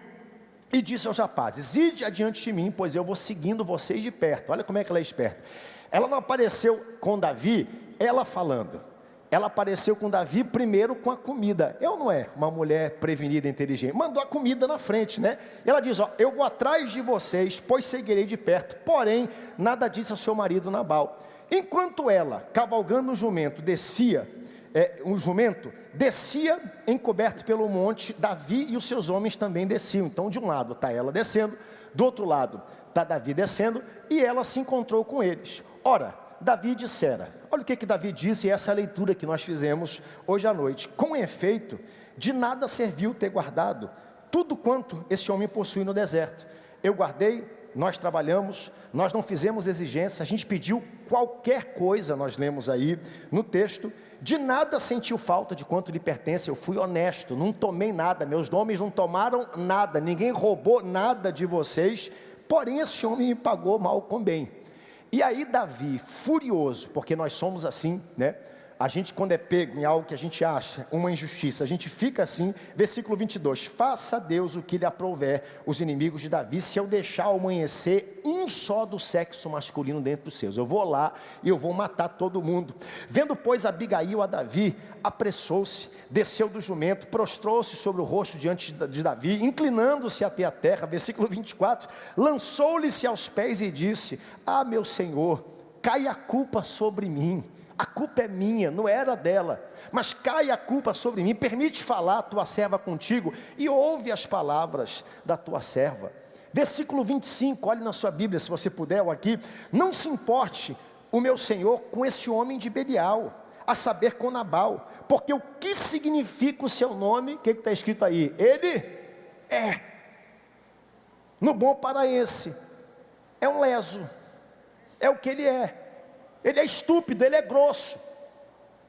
e disse aos rapazes: ide adiante de mim, pois eu vou seguindo vocês de perto. Olha como é que ela é esperta. Ela não apareceu com Davi, ela falando. Ela apareceu com Davi primeiro com a comida. Eu não é uma mulher prevenida, inteligente. Mandou a comida na frente, né? E ela diz: ó, eu vou atrás de vocês, pois seguirei de perto. Porém, nada disse ao seu marido Nabal. Enquanto ela, cavalgando o jumento, descia encoberto pelo monte, Davi e os seus homens também desciam. Então, de um lado está ela descendo, do outro lado está Davi descendo, e ela se encontrou com eles. Ora, Davi dissera, olha o que Davi disse, e essa é a leitura que nós fizemos hoje à noite: com efeito, de nada serviu ter guardado tudo quanto esse homem possui no deserto. Eu guardei, nós trabalhamos, nós não fizemos exigência, a gente pediu qualquer coisa, nós lemos aí no texto, de nada sentiu falta de quanto lhe pertence. Eu fui honesto, não tomei nada, meus homens não tomaram nada, ninguém roubou nada de vocês, porém esse homem me pagou mal com bem. E aí Davi, furioso, porque nós somos assim, né? A gente, quando é pego em algo que a gente acha uma injustiça, a gente fica assim. Versículo 22, faça a Deus o que lhe aprouver os inimigos de Davi, se eu deixar amanhecer um só do sexo masculino dentro dos seus. Eu vou lá e eu vou matar todo mundo. Vendo, pois, Abigail a Davi, apressou-se, desceu do jumento, prostrou-se sobre o rosto diante de Davi, inclinando-se até a terra. Versículo 24, lançou-lhe-se aos pés e disse: ah, meu Senhor, cai a culpa sobre mim. A culpa é minha, não era dela, mas cai a culpa sobre mim. Permite falar a tua serva contigo, e ouve as palavras da tua serva. Versículo 25, olhe na sua Bíblia, se você puder, ou aqui: não se importe o meu Senhor com esse homem de Belial, a saber, com Nabal, porque o que significa o seu nome? O que está escrito aí? Ele é, no bom paraense, é um leso, é o que ele é. Ele é estúpido, ele é grosso,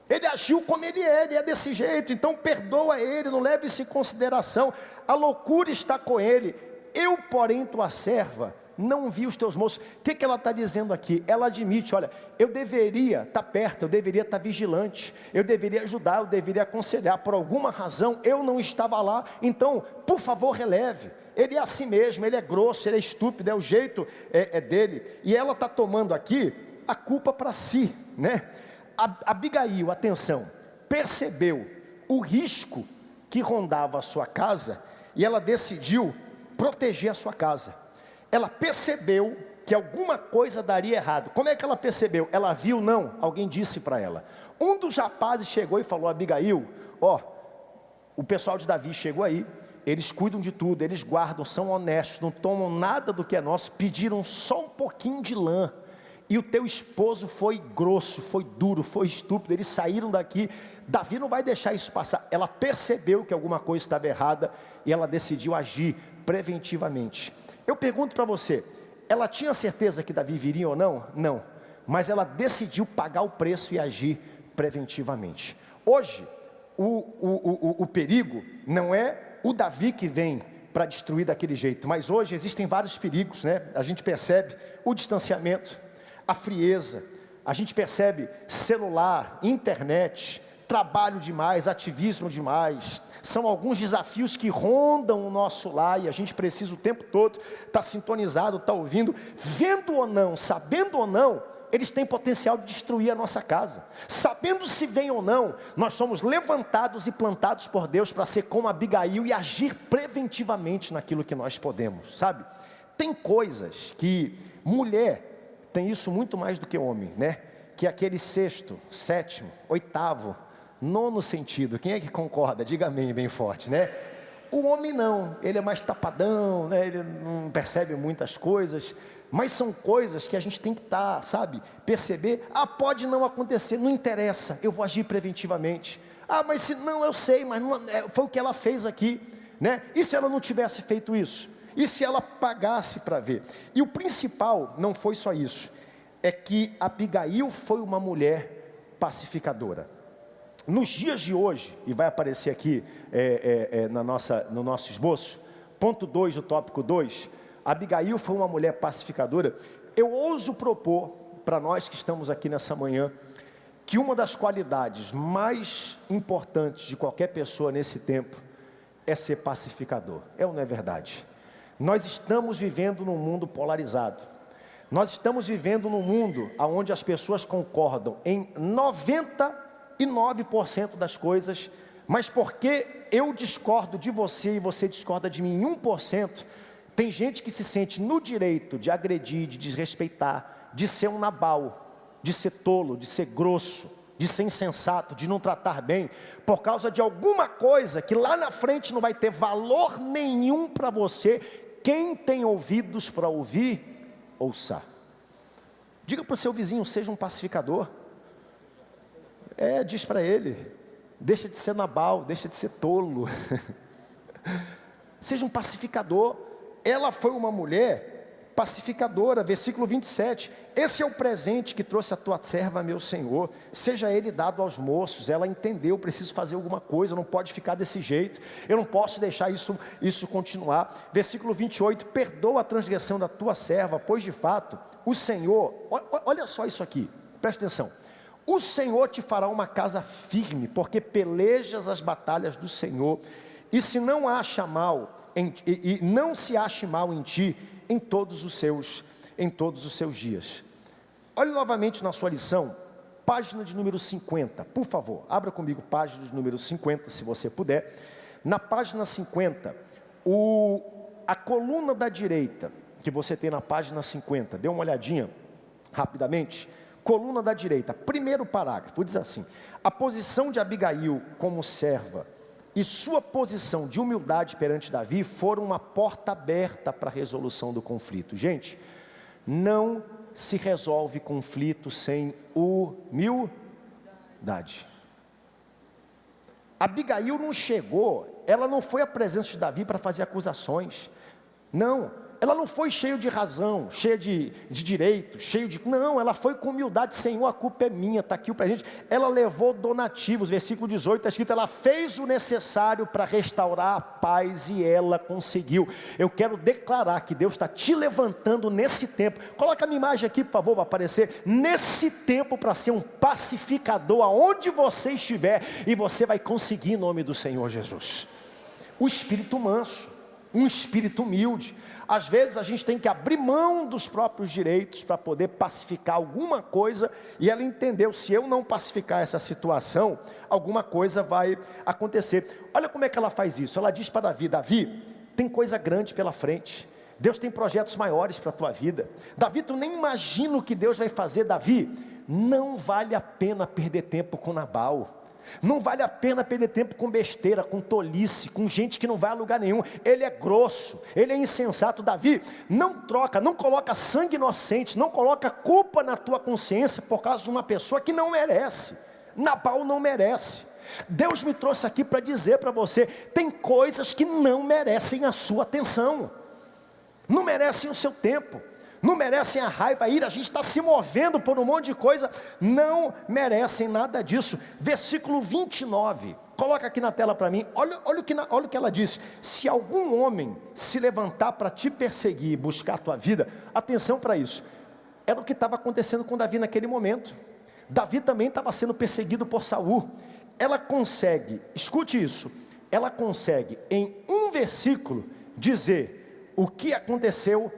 ele agiu como ele é desse jeito. Então perdoa ele, não leve isso em consideração, a loucura está com ele. Eu, porém, tua serva, não vi os teus moços. O que ela está dizendo aqui? Ela admite: olha, eu deveria estar perto, eu deveria estar vigilante, eu deveria ajudar, eu deveria aconselhar. Por alguma razão eu não estava lá, então por favor releve. Ele é assim mesmo, ele é grosso, ele é estúpido, é o jeito dele. E ela está tomando aqui a culpa para si, né? Abigail, atenção, percebeu o risco que rondava a sua casa, e ela decidiu proteger a sua casa. Ela percebeu que alguma coisa daria errado. Como é que ela percebeu? Ela viu? Não, alguém disse para ela. Um dos rapazes chegou e falou: Abigail, ó, o pessoal de Davi chegou aí, eles cuidam de tudo, eles guardam, são honestos, não tomam nada do que é nosso, pediram só um pouquinho de lã, e o teu esposo foi grosso, foi duro, foi estúpido, eles saíram daqui. Davi não vai deixar isso passar. Ela percebeu que alguma coisa estava errada, e ela decidiu agir preventivamente. Eu pergunto para você, ela tinha certeza que Davi viria ou não? Não, mas ela decidiu pagar o preço e agir preventivamente. Hoje, o perigo não é o Davi que vem para destruir daquele jeito, mas hoje existem vários perigos, né? A gente percebe o distanciamento, a frieza, a gente percebe celular, internet, trabalho demais, ativismo demais. São alguns desafios que rondam o nosso lar, e a gente precisa o tempo todo estar sintonizado, estar ouvindo. Vendo ou não, sabendo ou não, eles têm potencial de destruir a nossa casa. Sabendo se vem ou não, nós somos levantados e plantados por Deus para ser como Abigail e agir preventivamente naquilo que nós podemos, sabe? Tem coisas que mulher tem isso muito mais do que homem, né? Que é aquele sexto, sétimo, oitavo, nono sentido. Quem é que concorda? Diga amém bem forte, né? O homem não, ele é mais tapadão, né? Ele não percebe muitas coisas, mas são coisas que a gente tem que estar, sabe, perceber. Ah, pode não acontecer, não interessa, eu vou agir preventivamente. Ah, mas se não, eu sei, mas não, foi o que ela fez aqui, né? E se ela não tivesse feito isso? E se ela pagasse para ver? E o principal não foi só isso, é que Abigail foi uma mulher pacificadora. Nos dias de hoje, e vai aparecer aqui no nosso esboço, ponto 2 do tópico 2, Abigail foi uma mulher pacificadora. Eu ouso propor para nós que estamos aqui nessa manhã, que uma das qualidades mais importantes de qualquer pessoa nesse tempo é ser pacificador. É ou não é verdade? Nós estamos vivendo num mundo polarizado. Nós estamos vivendo num mundo onde as pessoas concordam em 99% das coisas, mas porque eu discordo de você e você discorda de mim em 1%, tem gente que se sente no direito de agredir, de desrespeitar, de ser um Nabal, de ser tolo, de ser grosso, de ser insensato, de não tratar bem, por causa de alguma coisa que lá na frente não vai ter valor nenhum para você. Quem tem ouvidos para ouvir, ouça. Diga para o seu vizinho, seja um pacificador. Diz para ele, deixa de ser Nabal, deixa de ser tolo. Seja um pacificador. Ela foi uma mulher pacificadora, versículo 27, esse é o presente que trouxe a tua serva, meu senhor, seja ele dado aos moços. Ela entendeu, preciso fazer alguma coisa, não pode ficar desse jeito, eu não posso deixar isso continuar. Versículo 28, perdoa a transgressão da tua serva, pois de fato, o Senhor, olha só isso aqui, presta atenção, o Senhor te fará uma casa firme, porque pelejas as batalhas do Senhor, e se não acha mal, e não se ache mal em ti, em todos os seus dias. Olhe novamente na sua lição, página de número 50, por favor, abra comigo página de número 50, se você puder. Na página 50, a coluna da direita, que você tem na página 50, dê uma olhadinha rapidamente, coluna da direita, primeiro parágrafo, diz assim: a posição de Abigail como serva e sua posição de humildade perante Davi foram uma porta aberta para a resolução do conflito. Gente, não se resolve conflito sem humildade. Abigail não chegou, ela não foi à presença de Davi para fazer acusações. Não, ela não foi cheia de razão, cheia de direito, não, ela foi com humildade. Senhor, a culpa é minha, está aqui para a gente. Ela levou donativos, versículo 18 está escrito, ela fez o necessário para restaurar a paz e ela conseguiu. Eu quero declarar que Deus está te levantando nesse tempo. Coloca a minha imagem aqui, por favor, para aparecer. Nesse tempo, para ser um pacificador aonde você estiver, e você vai conseguir em nome do Senhor Jesus. O espírito manso, um espírito humilde. Às vezes a gente tem que abrir mão dos próprios direitos para poder pacificar alguma coisa, e ela entendeu, se eu não pacificar essa situação, alguma coisa vai acontecer. Olha como é que ela faz isso. Ela diz para Davi, Davi, tem coisa grande pela frente, Deus tem projetos maiores para a tua vida. Davi, tu nem imagina o que Deus vai fazer. Davi, não vale a pena perder tempo com Nabal. Não vale a pena perder tempo com besteira, com tolice, com gente que não vai a lugar nenhum. Ele é grosso, ele é insensato. Davi, não troca, não coloca sangue inocente, não coloca culpa na tua consciência por causa de uma pessoa que não merece. Nabal não merece. Deus me trouxe aqui para dizer para você, tem coisas que não merecem a sua atenção, não merecem o seu tempo, não merecem a raiva, a ira. A gente está se movendo por um monte de coisa, não merecem nada disso. Versículo 29, coloca aqui na tela para mim, olha o que ela disse: se algum homem se levantar para te perseguir, buscar a tua vida, atenção para isso, era o que estava acontecendo com Davi naquele momento. Davi também estava sendo perseguido por Saul. Ela consegue, escute isso, ela consegue em um versículo dizer o que aconteceu,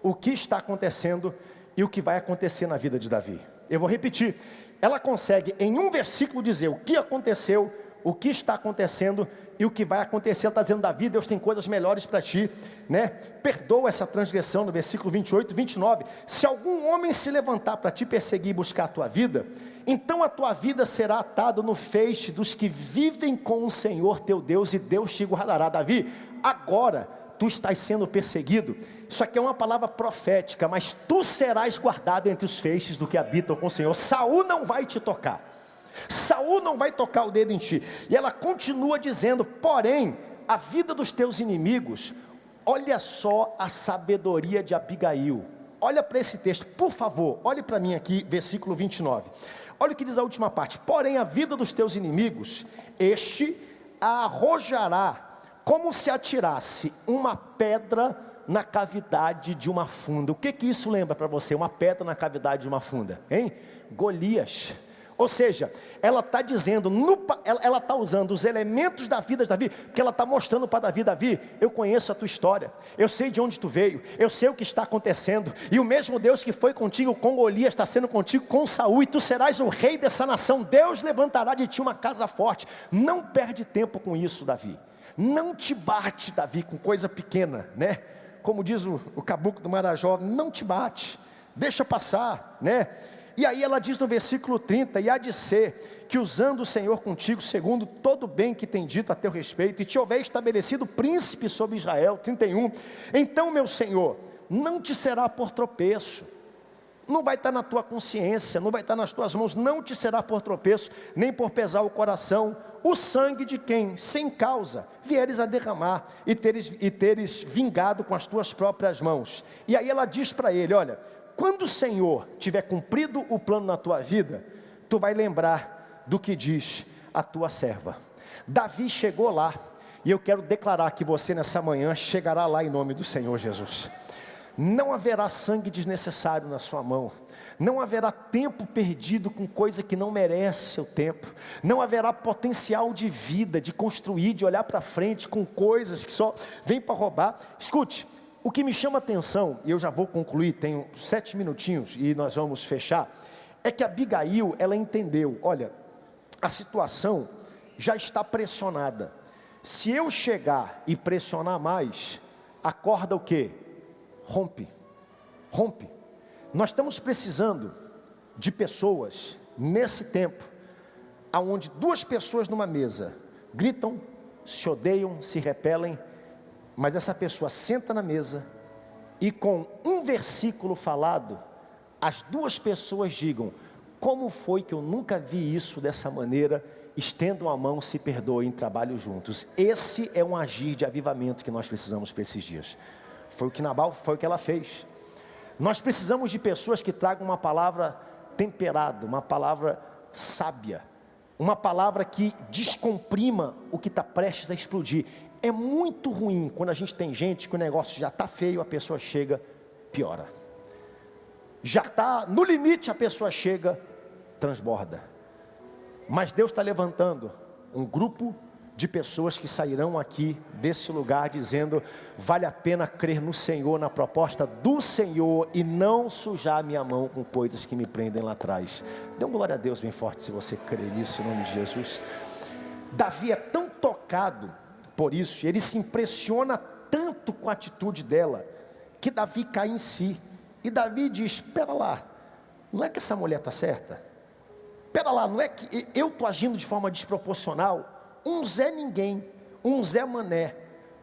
o que está acontecendo e o que vai acontecer na vida de Davi. Eu vou repetir, ela consegue em um versículo dizer o que aconteceu, o que está acontecendo e o que vai acontecer. Ela está dizendo, Davi, Deus tem coisas melhores para ti, né? Perdoa essa transgressão, no versículo 28, 29, se algum homem se levantar para te perseguir e buscar a tua vida, então a tua vida será atada no feixe dos que vivem com o Senhor teu Deus, e Deus te guardará. Davi, agora tu estás sendo perseguido. Isso aqui é uma palavra profética, mas tu serás guardado entre os feixes do que habitam com o Senhor. Saul não vai te tocar, Saul não vai tocar o dedo em ti. E ela continua dizendo, porém, a vida dos teus inimigos, olha só a sabedoria de Abigail. Olha para esse texto, por favor, olhe para mim aqui, versículo 29. Olha o que diz a última parte, porém a vida dos teus inimigos, este a arrojará, como se atirasse uma pedra na cavidade de uma funda. O que isso lembra para você? Uma pedra na cavidade de uma funda, hein? Golias. Ou seja, ela está dizendo, ela está usando os elementos da vida de Davi, porque ela está mostrando para Davi, eu conheço a tua história, eu sei de onde tu veio, eu sei o que está acontecendo, e o mesmo Deus que foi contigo com Golias está sendo contigo com Saul, e tu serás o rei dessa nação, Deus levantará de ti uma casa forte. Não perde tempo com isso, Davi, não te bate, Davi, com coisa pequena, né? Como diz o caboclo do Marajó, não te bate, deixa passar, né? E aí ela diz no versículo 30, e há de ser que usando o Senhor contigo, segundo todo o bem que tem dito a teu respeito, e te houver estabelecido príncipe sobre Israel, 31, então meu Senhor, não te será por tropeço, não vai estar na tua consciência, não vai estar nas tuas mãos, não te será por tropeço, nem por pesar o coração, o sangue de quem, sem causa, vieres a derramar, e teres vingado com as tuas próprias mãos. E aí ela diz para ele, olha, quando o Senhor tiver cumprido o plano na tua vida, tu vai lembrar do que diz a tua serva. Davi chegou lá, e eu quero declarar que você nessa manhã chegará lá em nome do Senhor Jesus. Não haverá sangue desnecessário na sua mão, não haverá tempo perdido com coisa que não merece seu tempo, não haverá potencial de vida, de construir, de olhar para frente com coisas que só vêm para roubar. Escute, o que me chama a atenção, e eu já vou concluir, tenho 7 minutinhos e nós vamos fechar, é que Abigail, ela entendeu, olha, a situação já está pressionada, se eu chegar e pressionar mais, a corda o quê? Rompe. Nós estamos precisando de pessoas, nesse tempo, aonde 2 pessoas numa mesa, gritam, se odeiam, se repelem, mas essa pessoa senta na mesa, e com um versículo falado, as 2 pessoas digam, como foi que eu nunca vi isso dessa maneira, estendam a mão, se perdoem, trabalhem juntos. Esse é um agir de avivamento que nós precisamos para esses dias. Foi o que Nabal, foi o que ela fez. Nós precisamos de pessoas que tragam uma palavra temperada, uma palavra sábia, uma palavra que descomprima o que está prestes a explodir. É muito ruim quando a gente tem gente que o negócio já está feio, a pessoa chega, piora. Já está no limite, a pessoa chega, transborda. Mas Deus está levantando um grupo de pessoas que sairão aqui desse lugar dizendo, vale a pena crer no Senhor, na proposta do Senhor, e não sujar a minha mão com coisas que me prendem lá atrás. Dê uma glória a Deus bem forte se você crê nisso, em nome de Jesus. Davi é tão tocado por isso, ele se impressiona tanto com a atitude dela, que Davi cai em si, e Davi diz, espera lá, não é que essa mulher está certa? Espera lá, não é que eu estou agindo de forma desproporcional? Um Zé Ninguém, um Zé Mané,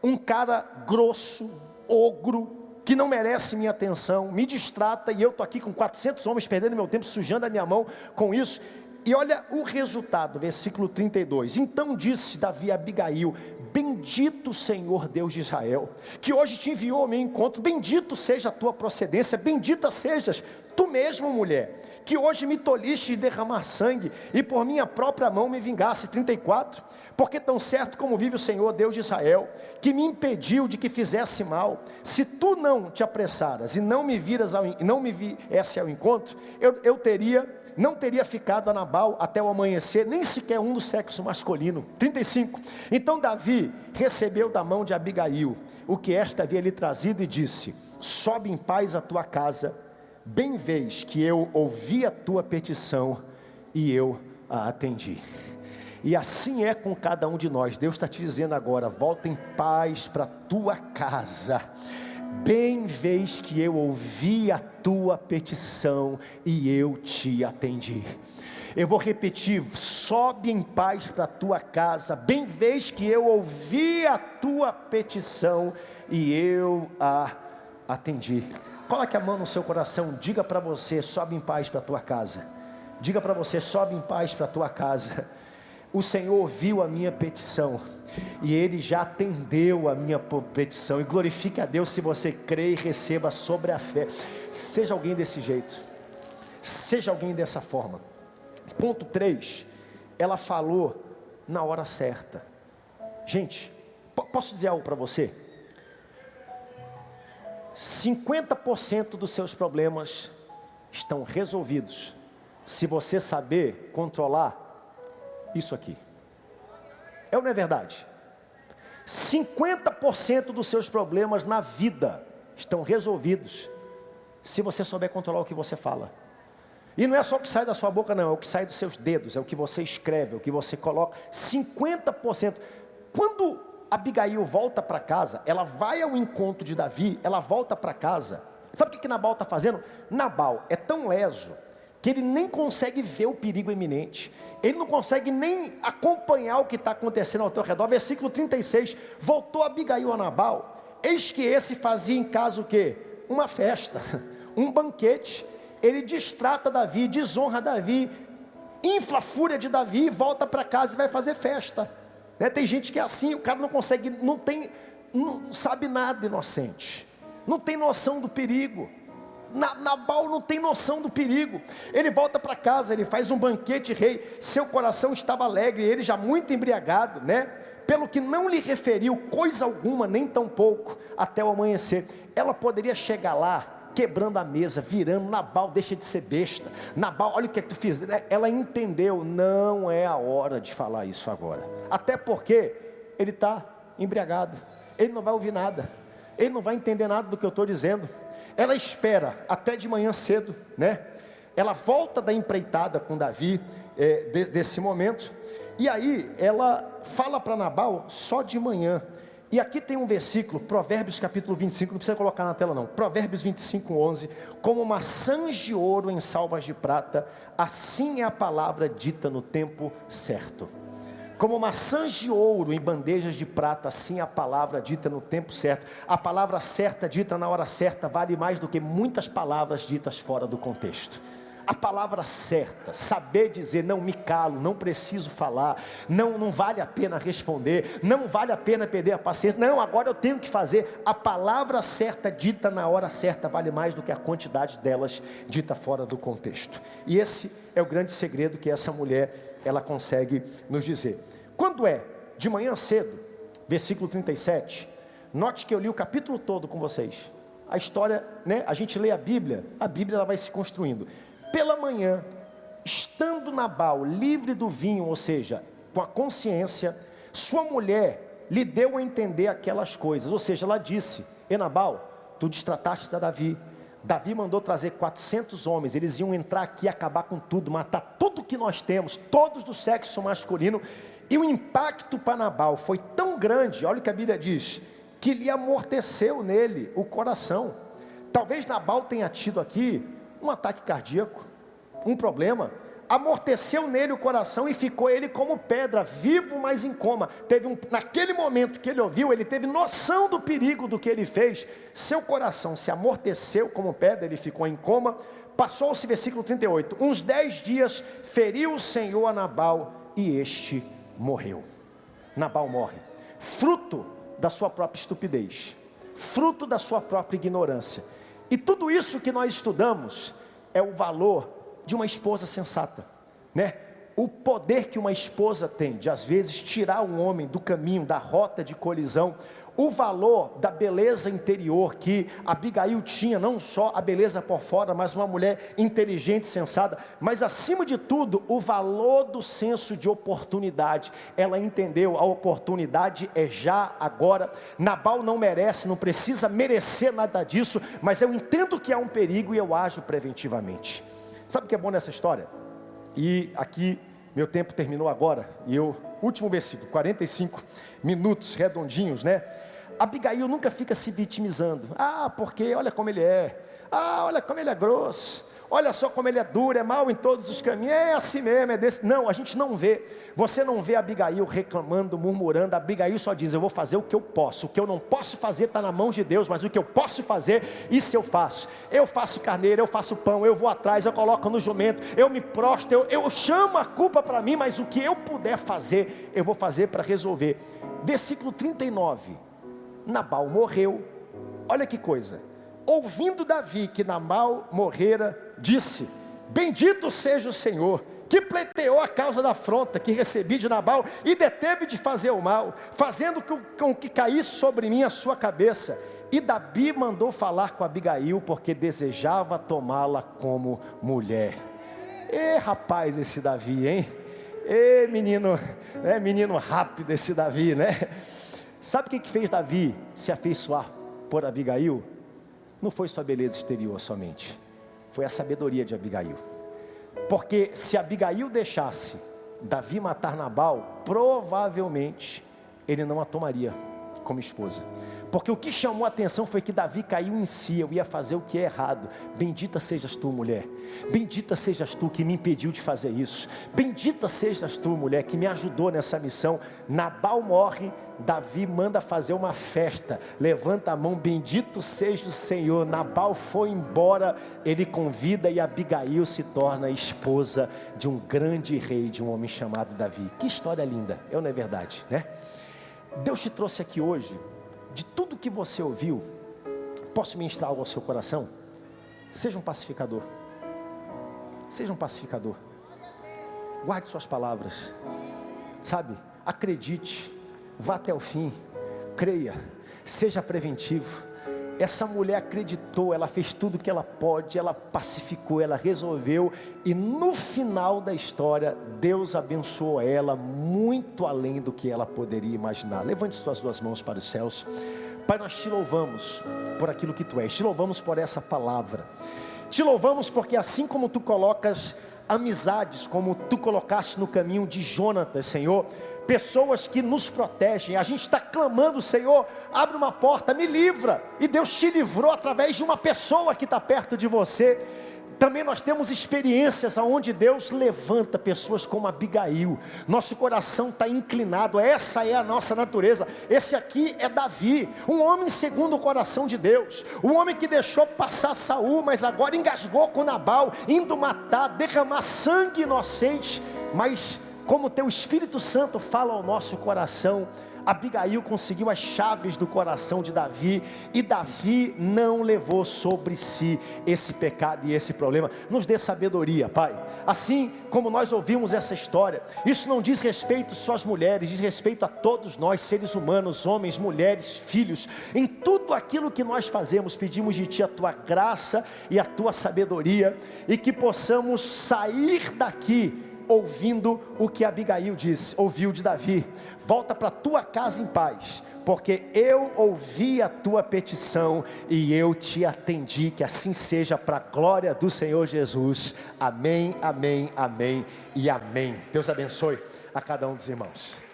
um cara grosso, ogro, que não merece minha atenção, me distrata, e eu estou aqui com 400 homens perdendo meu tempo, sujando a minha mão com isso. E olha o resultado, versículo 32, então disse Davi a Abigail, bendito Senhor Deus de Israel, que hoje te enviou ao meu encontro, bendito seja a tua procedência, bendita sejas tu mesmo, mulher, que hoje me toliste de derramar sangue, e por minha própria mão me vingasse. 34, porque tão certo como vive o Senhor Deus de Israel, que me impediu de que fizesse mal, se tu não te apressaras, e não me viesse ao encontro, não teria ficado a Nabal até o amanhecer, nem sequer um do sexo masculino. 35, então Davi recebeu da mão de Abigail o que esta havia lhe trazido, e disse, sobe em paz a tua casa, bem vês que eu ouvi a tua petição, e eu a atendi. E assim é com cada um de nós. Deus está te dizendo agora, volta em paz para a tua casa, bem vês que eu ouvi a tua petição, e eu te atendi. Eu vou repetir, sobe em paz para a tua casa, bem vês que eu ouvi a tua petição, e eu a atendi. Coloque a mão no seu coração, diga para você, sobe em paz para a tua casa. Diga para você, sobe em paz para a tua casa. O Senhor ouviu a minha petição, e Ele já atendeu a minha petição. E glorifique a Deus se você crê e receba sobre a fé. Seja alguém desse jeito, seja alguém dessa forma. Ponto 3, ela falou na hora certa. Gente, posso dizer algo para você? 50% dos seus problemas estão resolvidos se você saber controlar isso aqui. É ou não é verdade? 50% dos seus problemas na vida estão resolvidos se você souber controlar o que você fala. E não é só o que sai da sua boca, não, é o que sai dos seus dedos, é o que você escreve, é o que você coloca. 50%. Quando Abigail volta para casa, ela vai ao encontro de Davi, ela volta para casa. Sabe o que Nabal está fazendo? Nabal é tão leso que ele nem consegue ver o perigo iminente. Ele não consegue nem acompanhar o que está acontecendo ao teu redor. Versículo 36, voltou Abigail a Nabal. Eis que esse fazia em casa o quê? Uma festa, um banquete. Ele destrata Davi, desonra Davi, infla a fúria de Davi e volta para casa e vai fazer festa. Tem gente que é assim, o cara não consegue, não sabe nada, inocente, não tem noção do perigo. Nabal não tem noção do perigo. Ele volta para casa, ele faz um banquete rei, seu coração estava alegre, ele já muito embriagado, pelo que não lhe referiu coisa alguma, nem tão pouco, até o amanhecer. Ela poderia chegar lá, quebrando a mesa, virando, Nabal, deixa de ser besta, Nabal, olha o que tu fiz. Ela entendeu, não é a hora de falar isso agora, até porque ele está embriagado, ele não vai ouvir nada, ele não vai entender nada do que eu estou dizendo. Ela espera até de manhã cedo, ela volta da empreitada com Davi, desse momento, e aí ela fala para Nabal só de manhã. E aqui tem um versículo, Provérbios capítulo 25, não precisa colocar na tela não, Provérbios 25, 11, como maçãs de ouro em salvas de prata, assim é a palavra dita no tempo certo. Como maçãs de ouro em bandejas de prata, assim é a palavra dita no tempo certo. A palavra certa dita na hora certa vale mais do que muitas palavras ditas fora do contexto. A palavra certa, saber dizer, não me calo, não preciso falar, não vale a pena responder, não vale a pena perder a paciência, não, agora eu tenho que fazer. A palavra certa dita na hora certa vale mais do que a quantidade delas dita fora do contexto. E esse é o grande segredo que essa mulher, ela consegue nos dizer. Quando é de manhã cedo, versículo 37, note que eu li o capítulo todo com vocês. A história, a gente lê a Bíblia ela vai se construindo. Pela manhã, estando Nabal livre do vinho, ou seja, com a consciência, sua mulher lhe deu a entender aquelas coisas, ou seja, ela disse, Nabal, tu destrataste a Davi, Davi mandou trazer 400 homens, eles iam entrar aqui e acabar com tudo, matar tudo que nós temos, todos do sexo masculino, e o impacto para Nabal foi tão grande, olha o que a Bíblia diz, que lhe amorteceu nele o coração. Talvez Nabal tenha tido aqui um ataque cardíaco, um problema, amorteceu nele o coração e ficou ele como pedra, vivo mas em coma. Naquele momento que ele ouviu, ele teve noção do perigo do que ele fez, seu coração se amorteceu como pedra, ele ficou em coma. Passou-se, versículo 38, uns 10 dias, feriu o Senhor a Nabal e este morreu. Nabal morre, fruto da sua própria estupidez, fruto da sua própria ignorância. E tudo isso que nós estudamos é o valor de uma esposa sensata, O poder que uma esposa tem de às vezes tirar um homem do caminho, da rota de colisão. O valor da beleza interior que Abigail tinha, não só a beleza por fora, mas uma mulher inteligente, sensata, mas acima de tudo, o valor do senso de oportunidade. Ela entendeu, a oportunidade é já, agora. Nabal não merece, não precisa merecer nada disso, mas eu entendo que há um perigo e eu ajo preventivamente. Sabe o que é bom nessa história? E aqui, meu tempo terminou agora, e último versículo, 45 minutos redondinhos, Abigail nunca fica se vitimizando. Porque olha como ele é. Olha como ele é grosso. Olha só como ele é duro, é mau em todos os caminhos. É assim mesmo, é desse. Não, a gente não vê. Você não vê Abigail reclamando, murmurando. Abigail só diz, eu vou fazer o que eu posso. O que eu não posso fazer está na mão de Deus, mas o que eu posso fazer, isso eu faço. Eu faço carneiro, eu faço pão, eu vou atrás, eu coloco no jumento, eu me prostro, eu chamo a culpa para mim, mas o que eu puder fazer, eu vou fazer para resolver. Versículo 39. Nabal morreu, olha que coisa, ouvindo Davi que Nabal morrera, disse, bendito seja o Senhor, que pleiteou a causa da afronta que recebi de Nabal, e deteve de fazer o mal, fazendo com que caísse sobre mim a sua cabeça. E Davi mandou falar com Abigail, porque desejava tomá-la como mulher. Rapaz, esse Davi, hein? Menino rápido esse Davi, né? Sabe o que fez Davi se afeiçoar por Abigail? Não foi sua beleza exterior somente, foi a sabedoria de Abigail. Porque se Abigail deixasse Davi matar Nabal, provavelmente ele não a tomaria como esposa. Porque o que chamou a atenção foi que Davi caiu em si. Eu ia fazer o que é errado. Bendita sejas tu, mulher. Bendita sejas tu que me impediu de fazer isso. Bendita sejas tu, mulher, que me ajudou nessa missão. Nabal morre, Davi manda fazer uma festa. Levanta a mão, bendito seja o Senhor. Nabal foi embora, ele convida e Abigail se torna esposa de um grande rei, de um homem chamado Davi. Que história linda, não é verdade, né? Deus te trouxe aqui hoje. De tudo que você ouviu, posso ministrar algo ao seu coração? Seja um pacificador. Seja um pacificador. Guarde suas palavras. Sabe? Acredite. Vá até o fim. Creia. Seja preventivo. Essa mulher acreditou, ela fez tudo o que ela pode, ela pacificou, ela resolveu. E no final da história, Deus abençoou ela muito além do que ela poderia imaginar. Levante suas duas mãos para os céus. Pai, nós te louvamos por aquilo que tu és. Te louvamos por essa palavra. Te louvamos porque assim como tu colocas amizades, como tu colocaste no caminho de Jonatas, Senhor, pessoas que nos protegem, a gente está clamando, Senhor, abre uma porta, me livra, e Deus te livrou através de uma pessoa que está perto de você. Também nós temos experiências onde Deus levanta pessoas como Abigail. Nosso coração está inclinado, essa é a nossa natureza. Esse aqui é Davi, um homem segundo o coração de Deus, um homem que deixou passar Saul, mas agora engasgou com Nabal, indo matar, derramar sangue inocente. Mas como teu Espírito Santo fala ao nosso coração, Abigail conseguiu as chaves do coração de Davi, e Davi não levou sobre si esse pecado e esse problema. Nos dê sabedoria, Pai. Assim como nós ouvimos essa história, isso não diz respeito só às mulheres, diz respeito a todos nós, seres humanos, homens, mulheres, filhos. Em tudo aquilo que nós fazemos, pedimos de Ti a Tua graça e a Tua sabedoria, e que possamos sair daqui ouvindo o que Abigail disse, ouviu de Davi. Volta para tua casa em paz, porque eu ouvi a tua petição e eu te atendi. Que assim seja, para a glória do Senhor Jesus. Amém, amém, amém e amém. Deus abençoe a cada um dos irmãos.